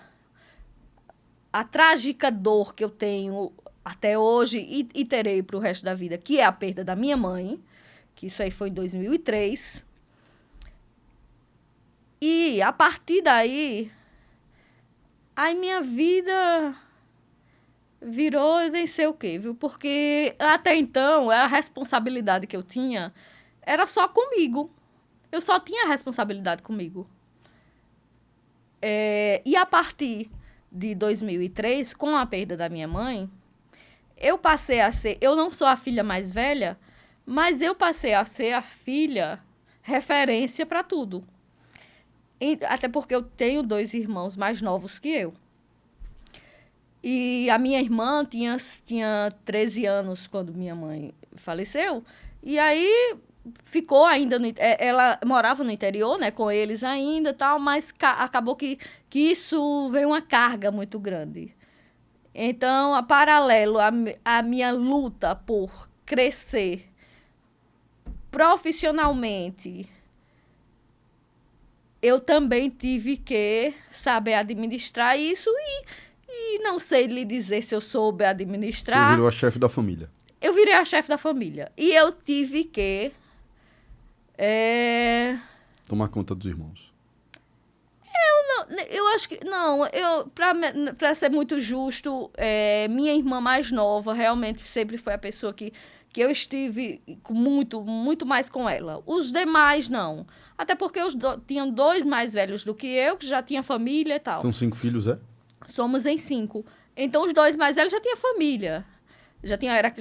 trágica dor que eu tenho até hoje e terei para o resto da vida, que é a perda da minha mãe, que isso aí foi em 2003. E, a partir daí, aí minha vida virou eu nem sei o quê, viu? Porque até então, a responsabilidade que eu tinha era só comigo. Eu só tinha responsabilidade comigo. E a partir de 2003, com a perda da minha mãe, eu passei a ser... Eu não sou a filha mais velha, mas eu passei a ser a filha referência para tudo. Até porque eu tenho 2 irmãos mais novos que eu. E a minha irmã tinha 13 anos quando minha mãe faleceu. E aí ficou ainda ela morava no interior, né, com eles ainda, tal, mas acabou que isso veio uma carga muito grande. Então, a paralelo à minha luta por crescer profissionalmente, eu também tive que saber administrar isso e não sei lhe dizer se eu soube administrar. Você virou a chefe da família. Eu virei a chefe da família. E eu tive que tomar conta dos irmãos. Eu acho que... Não, para ser muito justo, minha irmã mais nova realmente sempre foi a pessoa que eu estive muito mais com ela. Os demais, não. Até porque tinham 2 mais velhos do que eu, que já tinha família e tal. São 5 filhos, é? Somos em 5. Então, os 2 mais velhos já tinham família. Já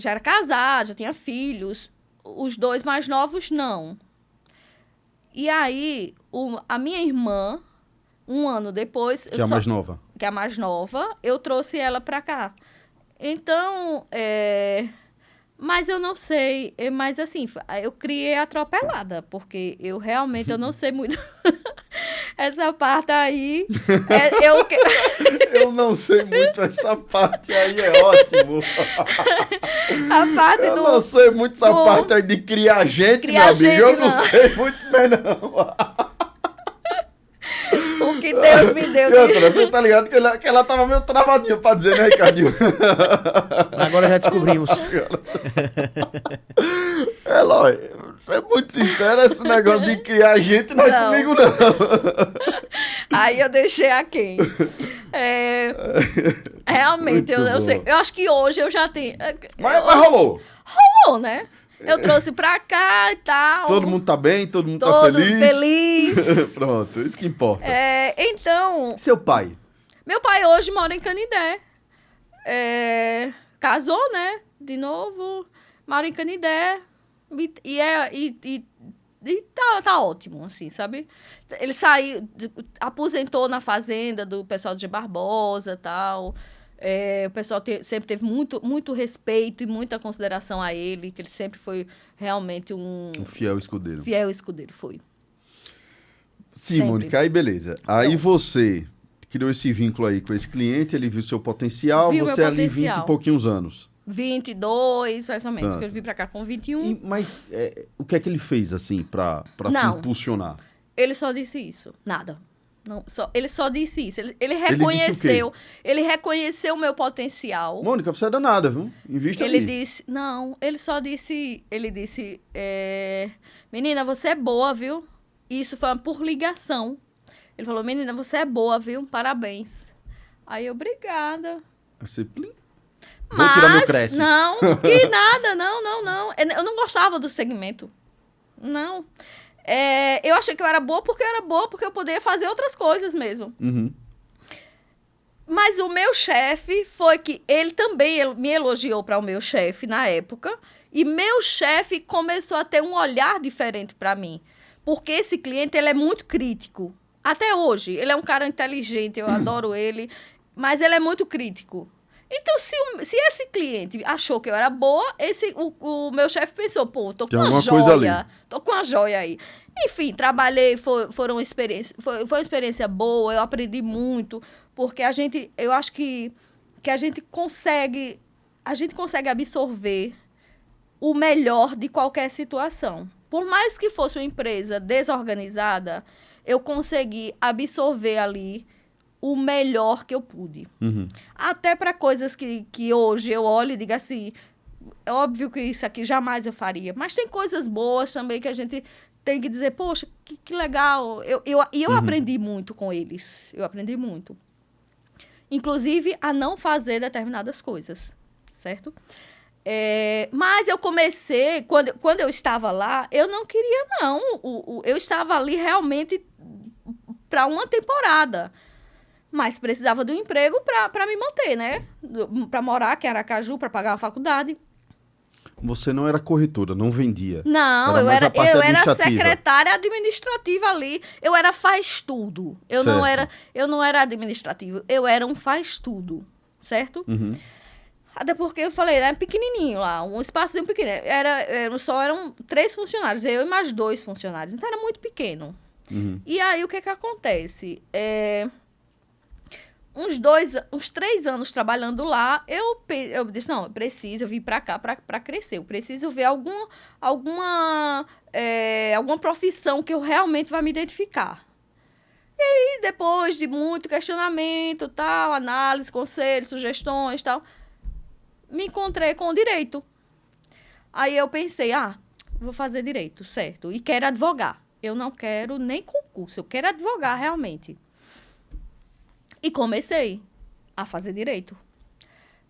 era casado, já tinha filhos. Os 2 mais novos, não. E aí, a minha irmã, 1 ano depois... Que é a mais nova. Que é a mais nova, eu trouxe ela pra cá. Então, mas eu não sei, mas assim, eu criei atropelada, porque eu realmente eu não sei muito essa parte aí. Eu não sei muito essa parte aí, é ótimo. A parte eu não sei muito essa parte aí de criar gente, meu amigo. Eu não sei muito bem, não. O que Deus me deu. E outra, você tá ligado que ela tava meio travadinha pra dizer, né, Ricardinho? Agora já descobrimos. Eloy, você é muito sincero, esse negócio de criar gente não é comigo, não. Aí eu deixei a quem? Realmente, eu não sei. Eu acho que hoje eu já tenho... Mas rolou. Rolou, né? Eu trouxe pra cá e tal. Todo mundo tá bem, todo mundo tá feliz. Feliz. Pronto, isso que importa. Então... Seu pai? Meu pai hoje mora em Canidé. Casou, né? De novo. Mora em Canidé. E tá ótimo, assim, sabe? Ele saiu, aposentou na fazenda do pessoal de Barbosa e tal. O pessoal sempre teve muito respeito e muita consideração a ele, que ele sempre foi realmente um fiel escudeiro. Fiel escudeiro, foi. Sim, sempre. Mônica, aí beleza. Aí você criou esse vínculo aí com esse cliente, ele viu seu potencial, você ali 20 e pouquinhos anos. 22, mais ou menos, Tá. que eu vim pra cá com 21. Mas o que é que ele fez, assim, pra te impulsionar? Ele só disse isso, nada. Não, ele só disse isso. Ele reconheceu. Ele reconheceu o meu potencial. Mônica, você é danada, viu? Invista Ele aí. disse... Não, ele só disse... Ele disse... menina, você é boa, viu? Isso foi por ligação. Ele falou, menina, você é boa, viu? Parabéns. Aí, obrigada. Você... Vou tirar meu cresce. Não, que nada, não. Eu não gostava do segmento. Não. Eu achei que eu era boa porque eu poderia fazer outras coisas mesmo. Uhum. Mas o meu chefe foi que ele também me elogiou para o meu chefe na época, e meu chefe começou a ter um olhar diferente para mim, porque esse cliente ele é muito crítico. Até hoje, ele é um cara inteligente, eu adoro ele, mas ele é muito crítico. Então, se esse cliente achou que eu era boa, o meu chefe pensou, pô, tô com uma joia. Tô com uma joia aí. Enfim, trabalhei, foi uma experiência boa, eu aprendi muito, porque eu acho que a gente consegue absorver o melhor de qualquer situação. Por mais que fosse uma empresa desorganizada, eu consegui absorver ali o melhor que eu pude. Uhum. Até para coisas que hoje eu olho e digo assim, é óbvio que isso aqui jamais eu faria. Mas tem coisas boas também que a gente tem que dizer, poxa, que legal. Eu aprendi muito com eles. Eu aprendi muito. Inclusive, a não fazer determinadas coisas, certo? Mas eu comecei, quando eu estava lá, eu não queria, não. Eu estava ali realmente para uma temporada. Mas precisava de um emprego para me manter, né? Para morar aqui em Aracaju, para pagar a faculdade. Você não era corretora, não vendia. Não, mais a parte eu era administrativa. secretária administrativa ali. Eu era faz-tudo. Eu não era administrativo. Eu era um faz-tudo, certo? Uhum. Até porque eu falei, era pequenininho lá, um espaço pequeno. Eram 3 funcionários, eu e mais 2 funcionários. Então, era muito pequeno. Uhum. E aí, o que acontece? Uns 3 anos trabalhando lá, eu disse, não, eu vim para cá para crescer. Eu preciso ver alguma profissão que eu realmente vá me identificar. E depois de muito questionamento, tal, análise, conselhos, sugestões, tal, me encontrei com o direito. Aí eu pensei, vou fazer direito, certo. E quero advogar. Eu não quero nem concurso, eu quero advogar realmente. E comecei a fazer direito.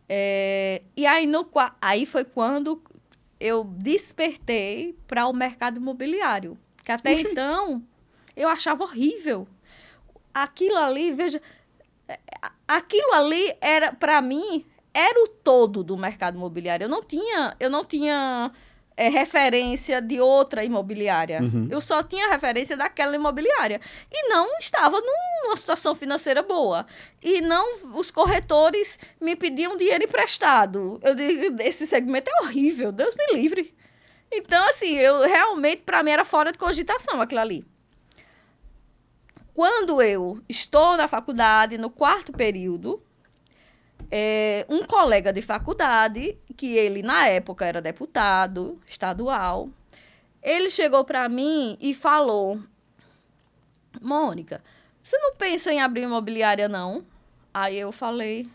E aí foi quando eu despertei para o mercado imobiliário. Que até então eu achava horrível. Aquilo ali, veja, aquilo ali era, para mim, era o todo do mercado imobiliário. Eu não tinha referência de outra imobiliária. Uhum. Eu só tinha referência daquela imobiliária. E não estava numa situação financeira boa. E não, os corretores me pediam dinheiro emprestado. Eu digo, esse segmento é horrível, Deus me livre. Então, assim, eu realmente, para mim, era fora de cogitação aquilo ali. Quando eu estou na faculdade, no 4º período, um colega de faculdade, que ele, na época, era deputado estadual, ele chegou para mim e falou, Mônica, você não pensa em abrir imobiliária, não? Aí eu falei,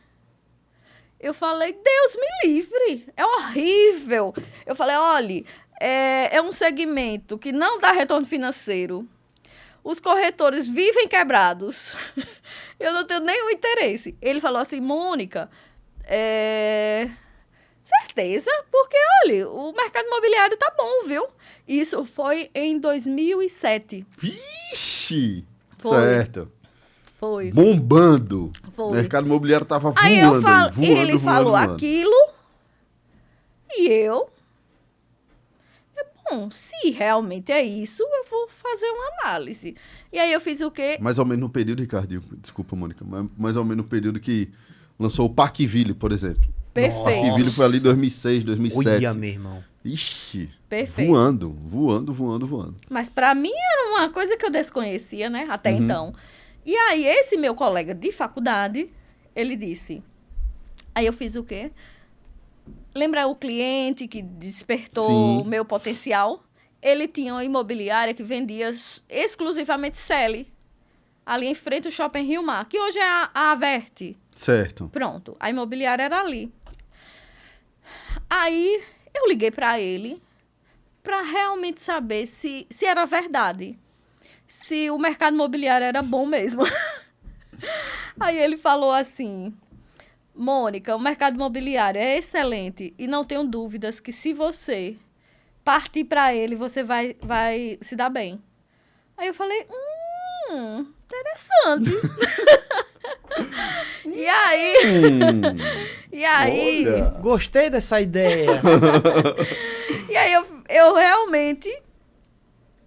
Deus me livre, é horrível. Eu falei, olha, é um segmento que não dá retorno financeiro. Os corretores vivem quebrados. Eu não tenho nenhum interesse. Ele falou assim, Mônica, certeza? Porque, olha, o mercado imobiliário tá bom, viu? Isso foi em 2007. Vixe! Foi. Certo. Foi. Bombando. Foi. O mercado imobiliário tava voando. Aí ele falou voando. aquilo e eu... Bom, se realmente é isso, eu vou fazer uma análise. E aí eu fiz o quê? Mais ou menos no período, Ricardinho, desculpa, Mônica, mas mais ou menos no período que lançou o Parqueville, por exemplo. Perfeito. Parqueville foi ali 2006, 2007. Olha, meu irmão. Ixi, Perfeito. voando. Mas para mim era uma coisa que eu desconhecia, né? Até então. E aí esse meu colega de faculdade, ele disse... Aí eu fiz o quê? Lembra o cliente que despertou o meu potencial? Ele tinha uma imobiliária que vendia exclusivamente CELI, ali em frente ao Shopping Rio Mar, que hoje é a Averte. Certo. Pronto, a imobiliária era ali. Aí eu liguei para ele para realmente saber se era verdade, se o mercado imobiliário era bom mesmo. Aí ele falou assim... Mônica, o mercado imobiliário é excelente e não tenho dúvidas que se você partir para ele, você vai se dar bem. Aí eu falei, interessante. E aí... Olha. Gostei dessa ideia. E aí eu realmente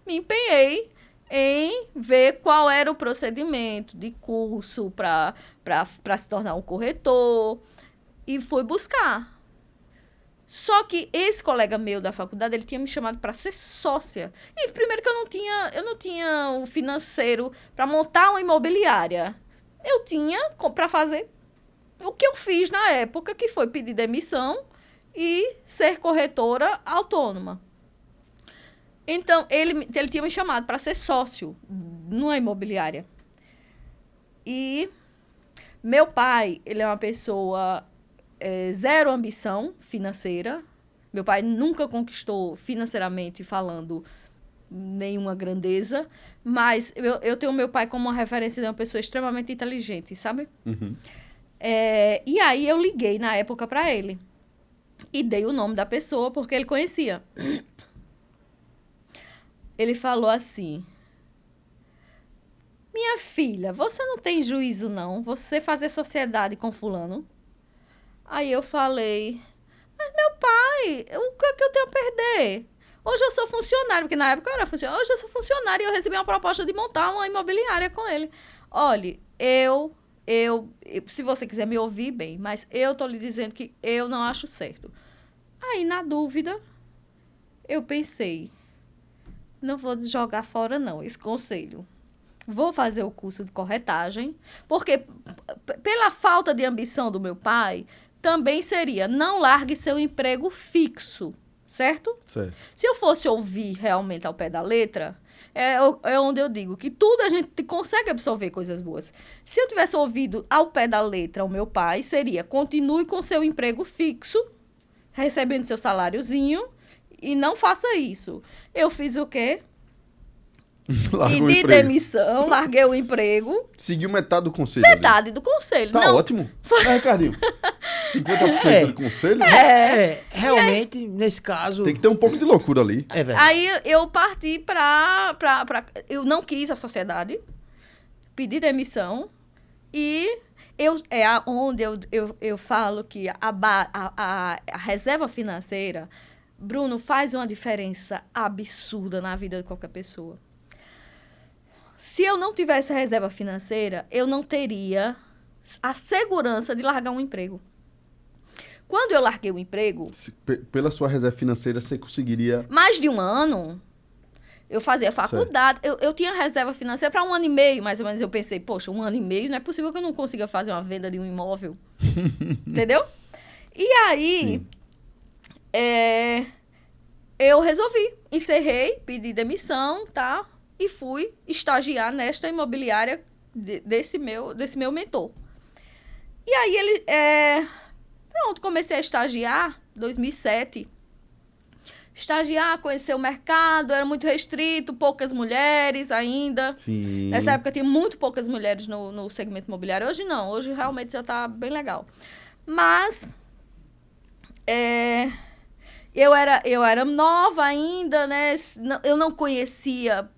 me empenhei em ver qual era o procedimento de curso para se tornar um corretor e fui buscar. Só que esse colega meu da faculdade, ele tinha me chamado para ser sócia. E primeiro que eu não tinha o financeiro para montar uma imobiliária. Eu tinha para fazer o que eu fiz na época, que foi pedir demissão e ser corretora autônoma. Então, ele tinha me chamado para ser sócio numa imobiliária. E meu pai, ele é uma pessoa zero ambição financeira. Meu pai nunca conquistou, financeiramente falando, nenhuma grandeza. Mas eu tenho meu pai como uma referência de uma pessoa extremamente inteligente, sabe? Uhum. E aí eu liguei na época para ele. E dei o nome da pessoa porque ele conhecia. Ele falou assim, minha filha, você não tem juízo não, você fazer sociedade com fulano? Aí eu falei, Meu pai, o que é que eu tenho a perder? Hoje eu sou funcionário, porque na época eu era funcionário. Hoje eu sou funcionário e eu recebi uma proposta de montar uma imobiliária com ele. Olha, se você quiser me ouvir bem, mas eu estou lhe dizendo que eu não acho certo. Aí, na dúvida, eu pensei, não vou jogar fora, não, esse conselho. Vou fazer o curso de corretagem, porque pela falta de ambição do meu pai, também seria, não largue seu emprego fixo, certo? Certo. Se eu fosse ouvir realmente ao pé da letra, é onde eu digo que tudo a gente consegue absorver coisas boas. Se eu tivesse ouvido ao pé da letra o meu pai, seria, continue com seu emprego fixo, recebendo seu saláriozinho, e não faça isso. Eu fiz o quê? Largou o Pedi emprego. demissão, larguei o emprego. Seguiu metade do conselho. ali. Metade do conselho. Tá não, ótimo. Ricardinho, 50% É. do conselho? Realmente, nesse caso... Tem que ter um pouco de loucura ali. É verdade. Aí eu parti pra... Eu não quis a sociedade, pedi demissão e onde eu falo que a reserva financeira, Bruno, faz uma diferença absurda na vida de qualquer pessoa. Se eu não tivesse a reserva financeira, eu não teria a segurança de largar um emprego. Quando eu larguei o emprego, Pela sua reserva financeira, você conseguiria... mais de um ano, eu fazia faculdade. Eu tinha reserva financeira para 1 ano e meio, mais ou menos. Eu pensei, poxa, 1 ano e meio, não é possível que eu não consiga fazer uma venda de um imóvel. Entendeu? E aí, eu resolvi. Encerrei, pedi demissão, tá? E fui estagiar nesta imobiliária desse meu mentor. E aí, pronto, comecei a estagiar, 2007. Estagiar, conhecer o mercado, era muito restrito, poucas mulheres ainda. Sim. Nessa época tinha muito poucas mulheres no segmento imobiliário. Hoje não, hoje realmente já está bem legal. Mas eu era nova ainda, né? Eu não conhecia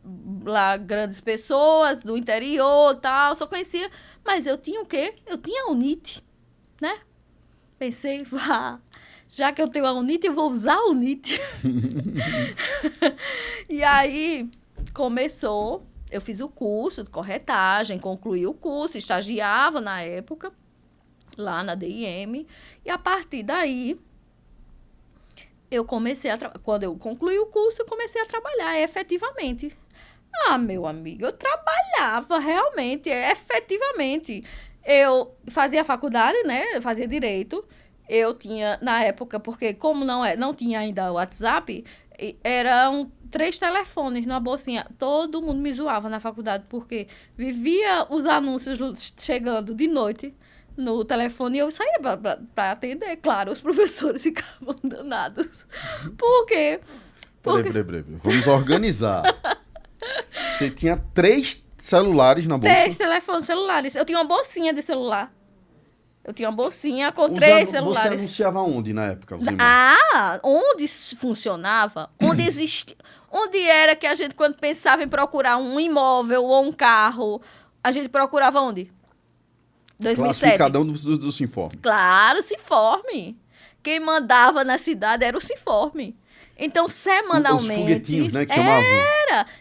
lá grandes pessoas do interior e tal, só conhecia. Mas eu tinha o quê? Eu tinha a UNIT, né? Pensei, já que eu tenho a UNIT, eu vou usar a UNIT. E aí, começou, eu fiz o curso de corretagem, concluí o curso, estagiava na época, lá na DIM, e a partir daí, eu comecei quando eu concluí o curso, eu comecei a trabalhar efetivamente. Ah, meu amigo, eu trabalhava realmente, efetivamente. Eu fazia faculdade, né? Eu fazia direito. Eu tinha, na época, porque como não tinha ainda o WhatsApp, eram 3 telefones na bolsinha. Todo mundo me zoava na faculdade, porque vivia os anúncios chegando de noite no telefone e eu saía para atender. Claro, os professores ficavam danados. Por quê? Peraí. Vamos organizar. Você tinha 3 celulares na bolsa? 3 telefones celulares. Eu tinha uma bolsinha de celular. Eu tinha uma bolsinha com 3 celulares. Você anunciava onde na época? Onde funcionava, onde existia, onde era que a gente, quando pensava em procurar um imóvel ou um carro, a gente procurava onde? 2007. Classificadão do Sinforme. Claro, Sinforme. Quem mandava na cidade era o Sinforme. Então, semanalmente... Os foguetinhos, né, que chamavam.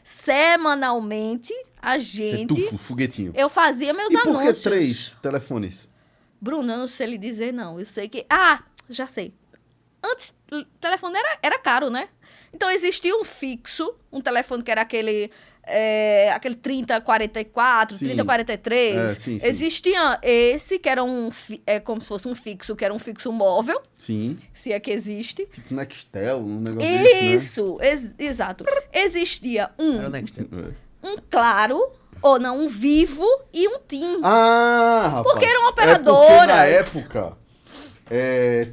Semanalmente, a gente... Foguetinho. Eu fazia meus E anúncios. por que 3 telefones? Bruno, eu não sei lhe dizer, não. Eu sei que... já sei. Antes, o telefone era caro, né? Então, existia um fixo, um telefone que era aquele 3044, 3043. Sim. Existia esse, que era como se fosse um fixo, que era um fixo móvel. Sim. Se é que existe. Tipo Nextel, um negócio desse, Isso, exato. Existia Era o Nextel. né? um Claro, ou não, um Vivo e um TIM. Ah, rapaz. Porque eram Porque operadoras. na época...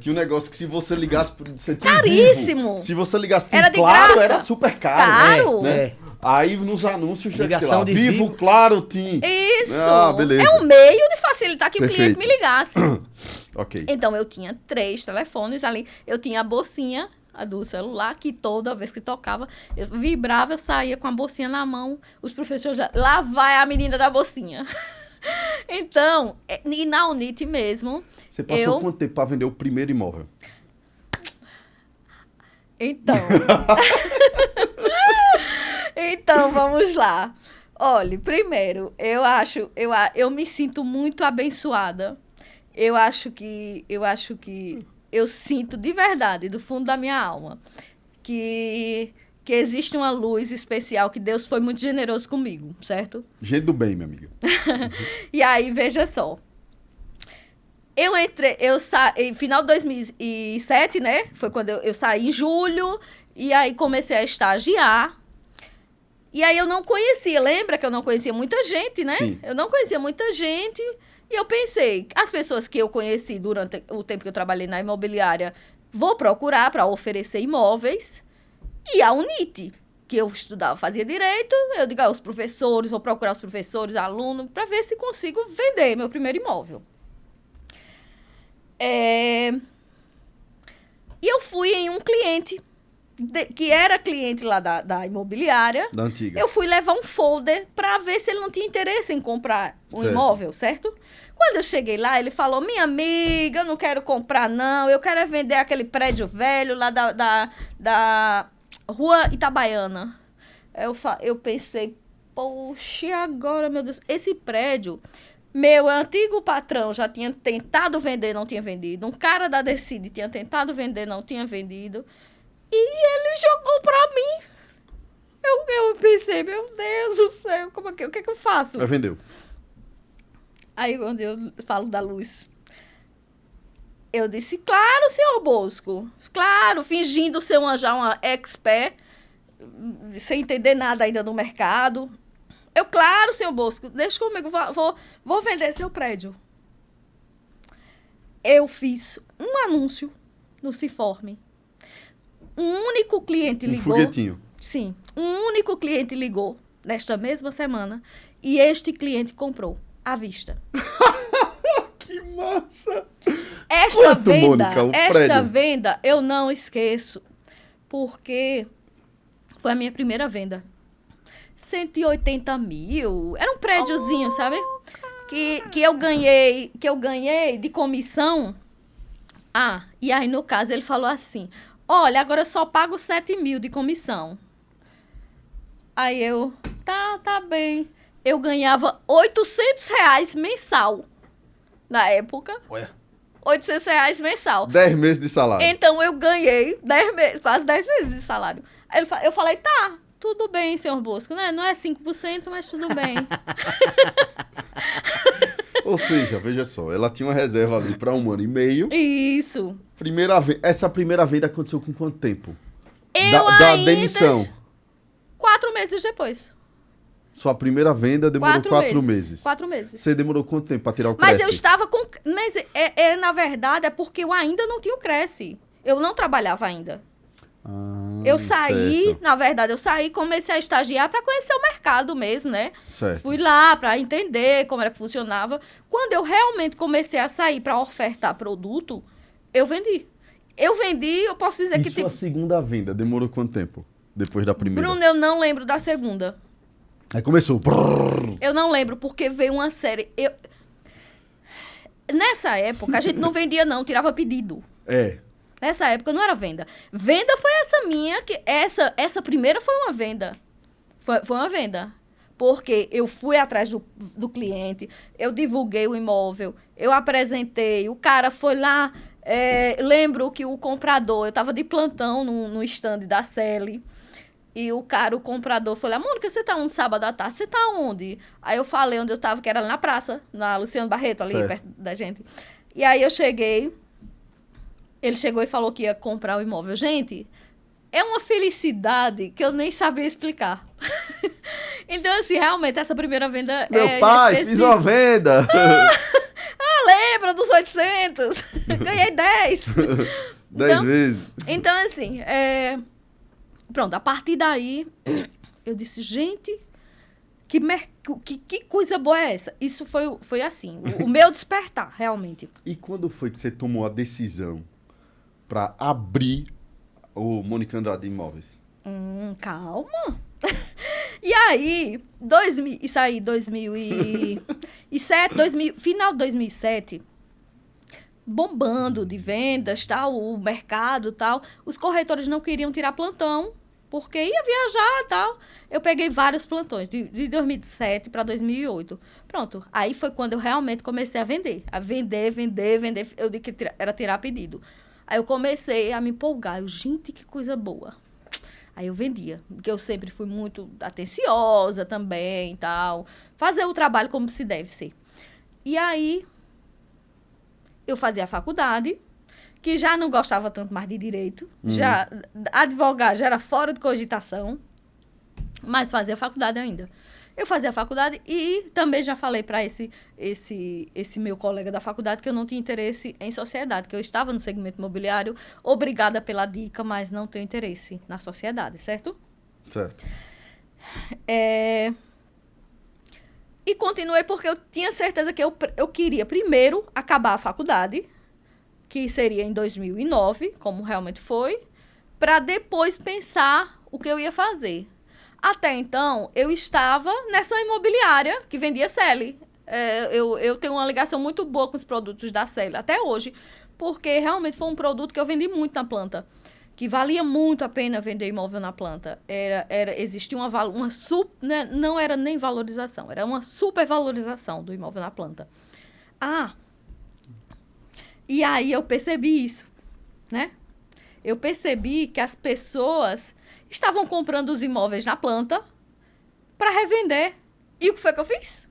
tinha um negócio que se você ligasse... Você tinha Caríssimo. Vivo. Se você ligasse por Era de Claro, graça. era super caro. Caro. Né? Aí nos anúncios tinha Ligação lá, de Vivo, Vivo. Claro, TIM. Isso. Ah, beleza. É um meio de facilitar que o Perfeito. cliente me ligasse. Ok. Então, eu tinha 3 telefones ali. Eu tinha a bolsinha do celular, que toda vez que tocava, eu vibrava, eu saía com a bolsinha na mão. Os professores já... Lá vai a menina da bolsinha. Então, e na UNIT mesmo... Você passou quanto tempo para vender o primeiro imóvel? Então. Então, vamos lá. Olha, primeiro, eu me sinto muito abençoada. Eu acho que eu sinto de verdade, do fundo da minha alma, que existe uma luz especial, que Deus foi muito generoso comigo, certo? Gente do bem, minha amiga. E aí, veja só. Em final de 2007, né? Foi quando eu saí em julho, e aí comecei a estagiar. E aí eu não conhecia, lembra que eu não conhecia muita gente, né? Sim. Eu não conhecia muita gente, e eu pensei, as pessoas que eu conheci durante o tempo que eu trabalhei na imobiliária, vou procurar para oferecer imóveis, e a UNIT, que eu estudava, fazia direito, eu digo, os professores, vou procurar os professores, alunos, para ver se consigo vender meu primeiro imóvel. E eu fui em um cliente, que era cliente lá da imobiliária. Da antiga. Eu fui levar um folder para ver se ele não tinha interesse em comprar um Certo. imóvel, certo? Quando eu cheguei lá, ele falou, minha amiga, eu não quero comprar não, eu quero vender aquele prédio velho lá da Rua Itabaiana. Eu pensei, poxa, e agora, meu Deus, esse prédio... Meu antigo patrão já tinha tentado vender, não tinha vendido. Um cara da Decide tinha tentado vender, não tinha vendido. E ele jogou pra mim. Eu pensei, meu Deus do céu, o que é que eu faço? Mas vendeu. Aí, quando eu falo da luz, eu disse, claro, senhor Bosco. Claro, fingindo ser já uma expert, sem entender nada ainda do mercado. Claro, senhor Bosco, deixa comigo, vou vender seu prédio. Eu fiz um anúncio no Ciforme. Um único cliente ligou. Um foguetinho. Sim, um único cliente ligou nesta mesma semana e este cliente comprou à vista. Que massa! Esta Quanto, Mônica, o prédio? venda eu não esqueço, porque foi a minha primeira venda. 180 mil. Era um prédiozinho, sabe? Que eu ganhei de comissão. E aí, no caso, ele falou assim, olha, agora eu só pago 7 mil de comissão. Aí eu, tá bem. Eu ganhava R$800 mensal. Na época. Olha. R$800 mensal. 10 meses de salário. Então, eu ganhei 10 meses, quase 10 meses de salário. Aí eu falei, tá, tudo bem, senhor Bosco, né? Não é 5%, mas tudo bem. Ou seja, veja só, ela tinha uma reserva ali para 1 ano e meio. Isso. Essa primeira venda aconteceu com quanto tempo? Eu Da ainda... demissão. 4 meses depois. Sua primeira venda demorou 4 meses. 4 meses. Você demorou quanto tempo para tirar o Mas Cresce? eu estava com... Mas, na verdade, é porque eu ainda não tinha o Cresce. Eu não trabalhava ainda. Eu saí, certo. na verdade, comecei a estagiar para conhecer o mercado mesmo, né? Certo. Fui lá para entender como era que funcionava. Quando eu realmente comecei a sair para ofertar produto, eu vendi. Eu posso dizer E que... sua segunda venda demorou quanto tempo? Depois da primeira? Bruno, eu não lembro da segunda. Aí começou. Eu não lembro, porque veio uma série... Nessa época, a gente não vendia não, tirava pedido. Nessa época não era venda. Venda foi essa minha, que essa primeira foi uma venda. Foi uma venda. Porque eu fui atrás do cliente, eu divulguei o imóvel, eu apresentei, o cara foi lá, lembro que o comprador, eu estava de plantão no stand da Sely, e o comprador, foi lá, Mônica, você tá um sábado à tarde, você tá onde? Aí eu falei onde eu estava, que era na praça, na Luciano Barreto, ali certo. perto da gente. E aí eu cheguei, ele chegou e falou que ia comprar o imóvel. Gente, é uma felicidade que eu nem sabia explicar. Então, assim, realmente, essa primeira venda Meu pai, fiz uma venda! Lembra dos 800? Ganhei 10. 10 vezes. Então, assim, pronto, a partir daí, eu disse, gente, que coisa boa é essa? Isso foi assim, o meu despertar, realmente. E quando foi que você tomou a decisão para abrir o Mônica Andrade Imóveis? Calma. E aí, isso aí, 2007, final de 2007, bombando de vendas, tal, o mercado, tal. Os corretores não queriam tirar plantão, porque ia viajar e tal. Eu peguei vários plantões, de 2007 para 2008. Pronto, aí foi quando eu realmente comecei a vender. A vender. Eu disse que era tirar pedido. Aí eu comecei a me empolgar. Gente, que coisa boa. Aí eu vendia, porque eu sempre fui muito atenciosa também e tal. Fazer o trabalho como se deve ser. E aí, eu fazia a faculdade, que já não gostava tanto mais de direito. Já advogar já era fora de cogitação, mas fazia a faculdade ainda. Eu fazia a faculdade e também já falei para esse meu colega da faculdade que eu não tinha interesse em sociedade, que eu estava no segmento imobiliário, obrigada pela dica, mas não tenho interesse na sociedade, certo? Certo. E continuei porque eu tinha certeza que eu queria primeiro acabar a faculdade, que seria em 2009, como realmente foi, para depois pensar o que eu ia fazer. Até então, eu estava nessa imobiliária que vendia Sely. Eu tenho uma ligação muito boa com os produtos da Sely, até hoje, porque realmente foi um produto que eu vendi muito na planta, que valia muito a pena vender imóvel na planta. Existia né, não era nem valorização, era uma supervalorização do imóvel na planta. E aí eu percebi isso, né? Eu percebi que as pessoas estavam comprando os imóveis na planta para revender. E o que foi que eu fiz?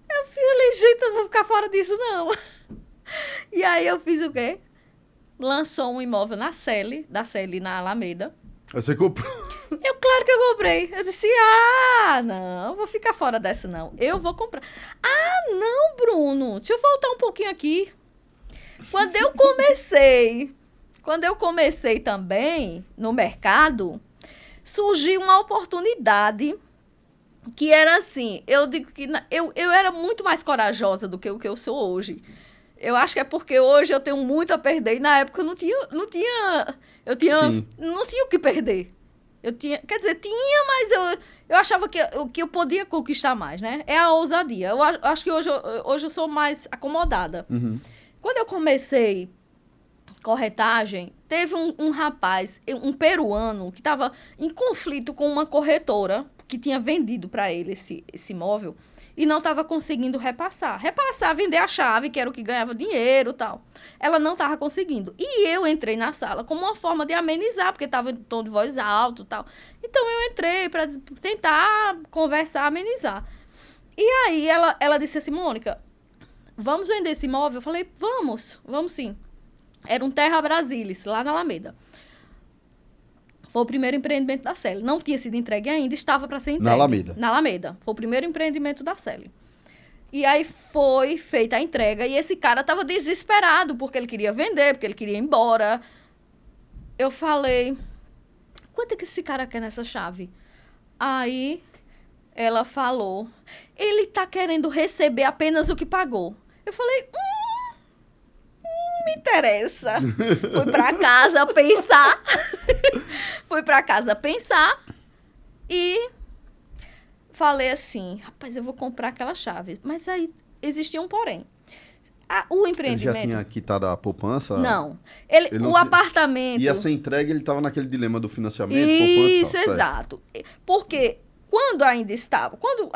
Eu falei, gente, eu não vou ficar fora disso, não. E aí eu fiz o quê? Lançou um imóvel da Sely na Alameda. Você comprou? Claro que eu comprei. Eu disse, não, vou ficar fora dessa, não. Eu vou comprar. Não, Bruno, deixa eu voltar um pouquinho aqui. Quando eu comecei também no mercado, surgiu uma oportunidade que era assim, eu digo que eu era muito mais corajosa do que o que eu sou hoje. Eu acho que é porque hoje eu tenho muito a perder e na época eu não tinha o que perder. Quer dizer, tinha, mas eu achava que eu podia conquistar mais, né? É a ousadia. Eu acho que hoje eu sou mais acomodada. Uhum. Quando eu comecei corretagem, teve um rapaz, um peruano, que estava em conflito com uma corretora que tinha vendido para ele esse imóvel e não estava conseguindo repassar, vender a chave, que era o que ganhava dinheiro e tal. Ela não estava conseguindo. E eu entrei na sala como uma forma de amenizar, porque estava em tom de voz alto e tal. Então, eu entrei para tentar conversar, amenizar. E aí, ela disse assim, Mônica, vamos vender esse imóvel? Eu falei, vamos sim. Era um Terra Brasilis, lá na Alameda. Foi o primeiro empreendimento da Sely. Não tinha sido entregue ainda, estava para ser entregue. Na Alameda? Na Alameda. Foi o primeiro empreendimento da Sely. E aí foi feita a entrega e esse cara estava desesperado porque ele queria vender, porque ele queria ir embora. Eu falei, quanto é que esse cara quer nessa chave? Aí ela falou, ele está querendo receber apenas o que pagou. Eu falei, me interessa. Fui para casa pensar. E falei assim, rapaz, eu vou comprar aquela chave. Mas aí existia um porém. O empreendimento... Ele já tinha quitado a poupança? Não. Apartamento... Ia ser entregue, ele estava naquele dilema do financiamento, Isso, poupança e tal, exato. Porque quando ainda estava... Quando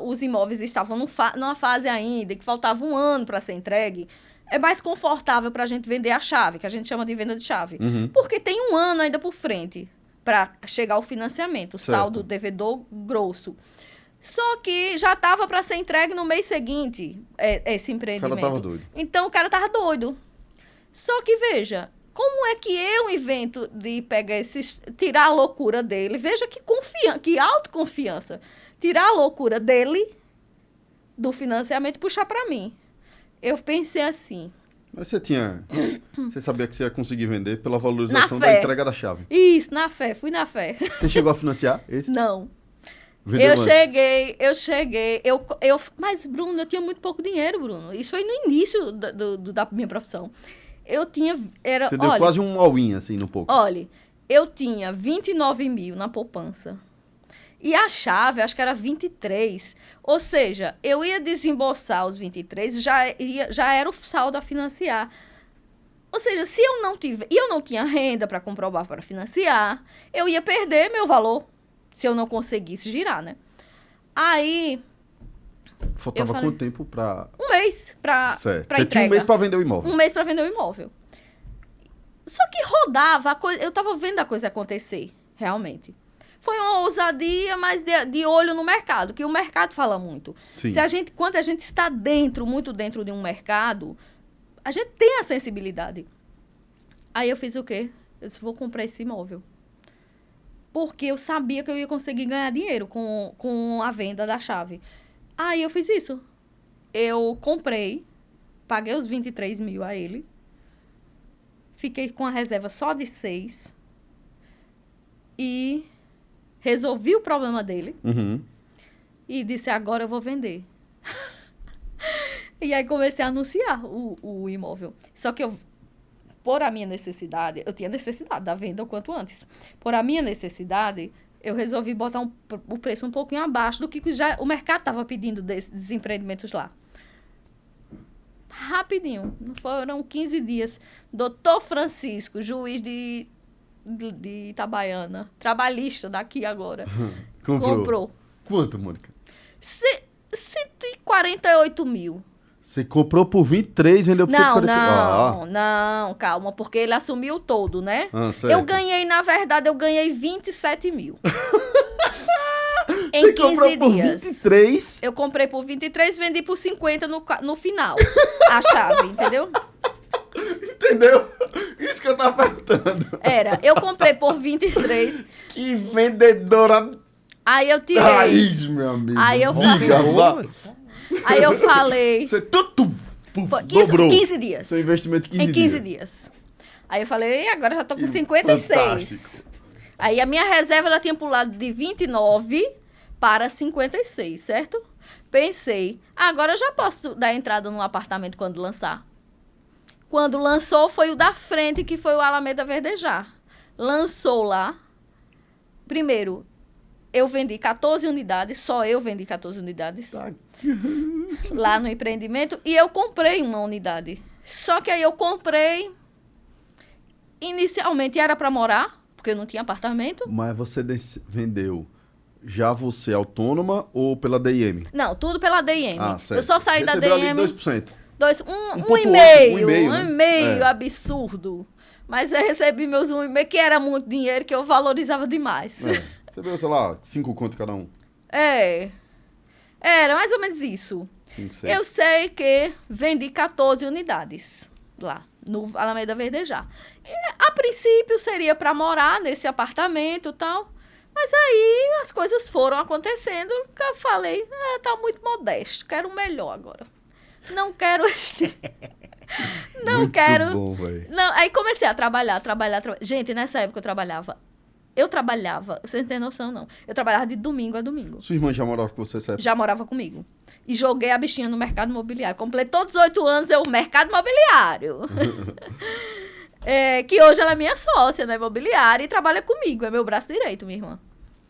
os imóveis estavam numa fase ainda, que faltava um ano para ser entregue, é mais confortável para a gente vender a chave, que a gente chama de venda de chave. Uhum. Porque tem um ano ainda por frente para chegar ao financiamento, o saldo devedor grosso. Só que já estava para ser entregue no mês seguinte, esse empreendimento. O cara estava doido. Então, o cara estava doido. Só que, veja, como é que eu invento de pegar tirar a loucura dele? Veja que autoconfiança. Tirar a loucura dele do financiamento e puxar para mim. Eu pensei assim... Mas você sabia que você ia conseguir vender pela valorização da entrega da chave? Isso, fui na fé. Você chegou a financiar esse? Não. Vendeu Eu cheguei. Mas, Bruno, eu tinha muito pouco dinheiro, Bruno. Isso foi no início da minha profissão. Você deu quase um all-in, assim, no pouco. Olha, eu tinha 29 mil na poupança. E a chave, acho que era 23. Ou seja, eu ia desembolsar os 23, já era o saldo a financiar. Ou seja, se eu não tivesse, e eu não tinha renda para comprovar para financiar, eu ia perder meu valor se eu não conseguisse girar, né? Aí Faltava falei, quanto tempo pra... um mês para Certo. Você tinha um mês pra vender o imóvel. Um mês para vender o imóvel. Só que rodava a coisa, eu tava vendo a coisa acontecer, realmente. Foi uma ousadia, mas de olho no mercado, que o mercado fala muito. Sim. Quando a gente está muito dentro de um mercado, a gente tem a sensibilidade. Aí eu fiz o quê? Eu disse, vou comprar esse imóvel. Porque eu sabia que eu ia conseguir ganhar dinheiro com a venda da chave. Aí eu fiz isso. Eu comprei, paguei os 23 mil a ele, fiquei com a reserva só de 6 e resolvi o problema dele e disse, agora eu vou vender. E aí comecei a anunciar o imóvel. Só que por a minha necessidade, eu tinha necessidade da venda o quanto antes. Por a minha necessidade, eu resolvi botar o preço um pouquinho abaixo do que já o mercado estava pedindo desses empreendimentos lá. Rapidinho, foram 15 dias. Doutor Francisco, juiz de Itabaiana, trabalhista daqui agora, comprou. Quanto, Mônica? 148 mil. Você comprou por 23 e vendeu por 148. Não, calma, porque ele assumiu todo, né? Certo. Eu ganhei, na verdade, 27 mil. Você Em 15 comprou por dias. 23? Eu comprei por 23, vendi por 50 no final. A chave, entendeu? Entendeu? Isso que eu tava perguntando. Eu comprei por 23. Que vendedora Aí eu tirei. raiz, meu amigo. Aí eu Diga, vá. Aí eu falei. Você tudo Isso dobrou. em 15 dias. Seu investimento em 15 Em 15 dias. Aí eu falei, agora já tô com 56. Fantástico. Aí a minha reserva já tinha pulado de 29 para 56, certo? Pensei, agora eu já posso dar entrada num apartamento quando lançar. Quando lançou, foi o da frente, que foi o Alameda Verdejar. Lançou lá. Primeiro, eu vendi 14 unidades, só eu vendi 14 unidades. Tá. Lá no empreendimento, e eu comprei uma unidade. Só que aí eu comprei, inicialmente era para morar, porque eu não tinha apartamento. Mas você vendeu já você autônoma ou pela DIM? Não, tudo pela DIM. Certo. Eu só saí Recebeu da ali DIM... 2%. Um e-mail, né? absurdo. Mas eu recebi meus 1,5, que era muito dinheiro, que eu valorizava demais. Você viu, sei lá, 5 conto cada um. Era mais ou menos isso. 5, 6. Eu sei que vendi 14 unidades lá, no Alameda Verdejar. E, a princípio, seria para morar nesse apartamento e tal. Mas aí as coisas foram acontecendo, que eu falei, tá muito modesto, quero o melhor agora. Não quero este... Não muito quero... Bom, véio. Não, aí comecei a trabalhar. Gente, nessa época eu trabalhava, você não tem noção, não. Eu trabalhava de domingo a domingo. Sua irmã já morava com você, certo? Já morava comigo. E joguei a bichinha no mercado imobiliário. Completou 18 anos, mercado imobiliário. Que hoje ela é minha sócia na imobiliária e trabalha comigo. É meu braço direito, minha irmã.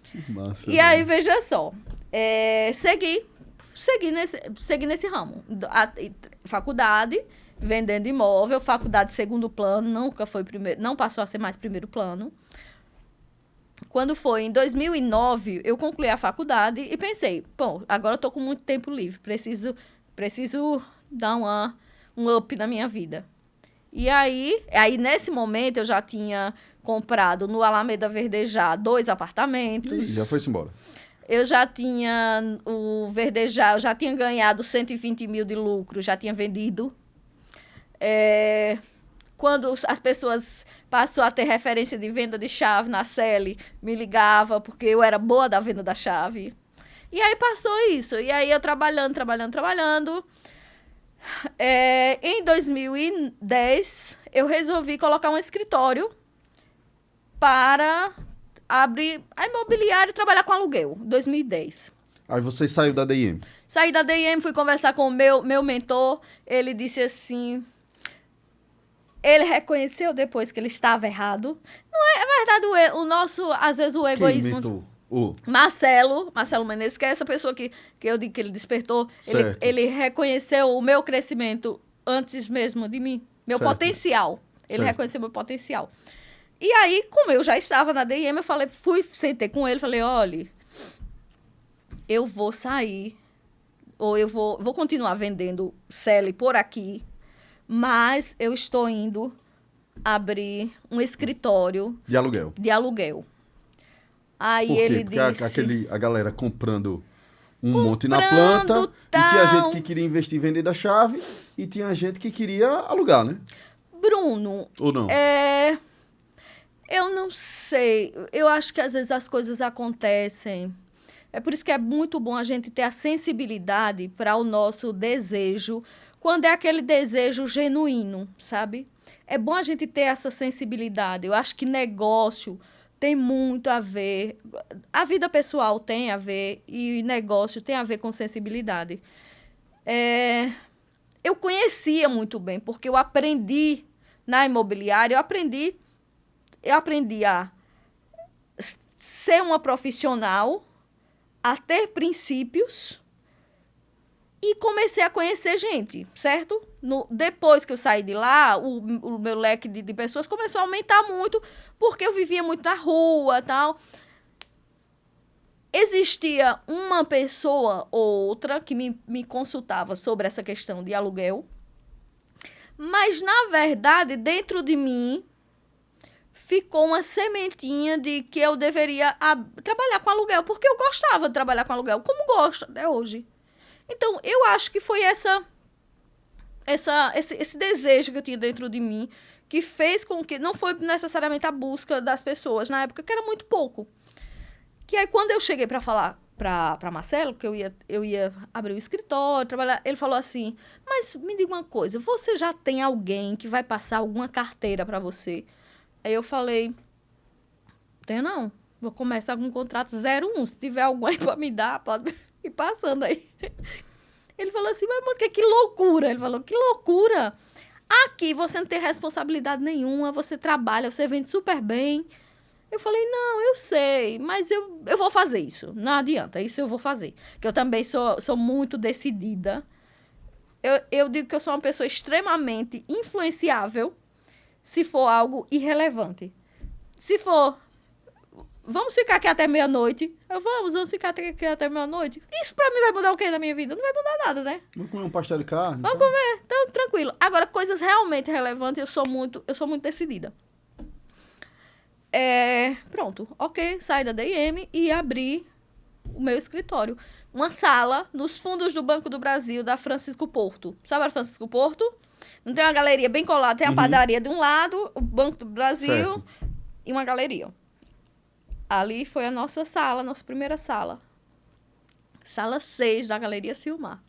Que massa. E aí, veja só. Segui nesse ramo. Faculdade, vendendo imóvel. Faculdade de segundo plano, nunca foi primeiro, não passou a ser mais primeiro plano. Quando foi em 2009, eu concluí a faculdade e pensei, agora eu tô com muito tempo livre, preciso dar um up na minha vida. E aí nesse momento eu já tinha comprado no Alameda Verdejar 2 apartamentos. Já foi-se embora. Eu já tinha o Verdejar, eu já tinha ganhado 120 mil de lucro, já tinha vendido. Quando as pessoas passou a ter referência de venda de chave na Sele, me ligava, porque eu era boa da venda da chave. E aí passou isso. E aí eu trabalhando. Em 2010, eu resolvi colocar um escritório para abrir a imobiliária e trabalhar com aluguel. 2010. Aí você saiu da DIM? Saí da DIM, fui conversar com o meu mentor. Ele disse assim... Ele reconheceu depois que ele estava errado. Não é verdade, o nosso, às vezes, o egoísmo... Marcelo Menezes, que é essa pessoa que eu digo que ele despertou, ele reconheceu o meu crescimento antes mesmo de mim, meu potencial. Ele reconheceu meu potencial. E aí, como eu já estava na D&M, sentei com ele, falei, olha, eu vou sair, ou eu vou continuar vendendo Sally por aqui, mas eu estou indo abrir um escritório de aluguel. Aí por quê? ele Porque disse... a galera comprando monte na planta, e tinha gente que queria investir e vender da chave, e tinha gente que queria alugar, né? Bruno... Ou não? Eu não sei. Eu acho que às vezes as coisas acontecem. É por isso que é muito bom a gente ter a sensibilidade para o nosso desejo, quando é aquele desejo genuíno, sabe? É bom a gente ter essa sensibilidade. Eu acho que negócio tem muito a ver, a vida pessoal tem a ver e negócio tem a ver com sensibilidade. Eu conhecia muito bem, porque eu aprendi na imobiliária, eu aprendi a ser uma profissional, a ter princípios e comecei a conhecer gente, certo? Depois que eu saí de lá, o meu leque de pessoas começou a aumentar muito, porque eu vivia muito na rua e tal. Existia uma pessoa ou outra que me consultava sobre essa questão de aluguel, mas, na verdade, dentro de mim, ficou uma sementinha de que eu deveria trabalhar com aluguel, porque eu gostava de trabalhar com aluguel, como gosto até hoje. Então, eu acho que foi esse desejo que eu tinha dentro de mim que fez com que... Não foi necessariamente a busca das pessoas, na época, que era muito pouco. Que aí, quando eu cheguei para falar para Marcelo, que eu ia abrir o escritório, trabalhar, ele falou assim, mas me diga uma coisa, você já tem alguém que vai passar alguma carteira para você? Aí eu falei, tenho não, vou começar com um contrato 01, se tiver algum aí para me dar, pode ir passando aí. Ele falou assim, mas mano, que loucura. Ele falou, que loucura. Aqui você não tem responsabilidade nenhuma, você trabalha, você vende super bem. Eu falei, não, eu sei, mas eu vou fazer isso. Não adianta, isso eu vou fazer. Que eu também sou muito decidida. Eu digo que eu sou uma pessoa extremamente influenciável se for algo irrelevante. Se for, vamos ficar aqui até meia-noite. Vamos ficar aqui até meia-noite. Isso pra mim vai mudar o quê na minha vida? Não vai mudar nada, né? Vamos comer um pastel de carne? Vamos comer, então tranquilo. Agora, coisas realmente relevantes, eu sou muito decidida. Pronto, ok, saí da D&M e abri o meu escritório. Uma sala nos fundos do Banco do Brasil, da Francisco Porto. Sabe a Francisco Porto? Não tem uma galeria bem colada, tem a padaria de um lado, o Banco do Brasil e uma galeria. Ali foi a nossa sala, nossa primeira sala. Sala 6 da Galeria Silmar.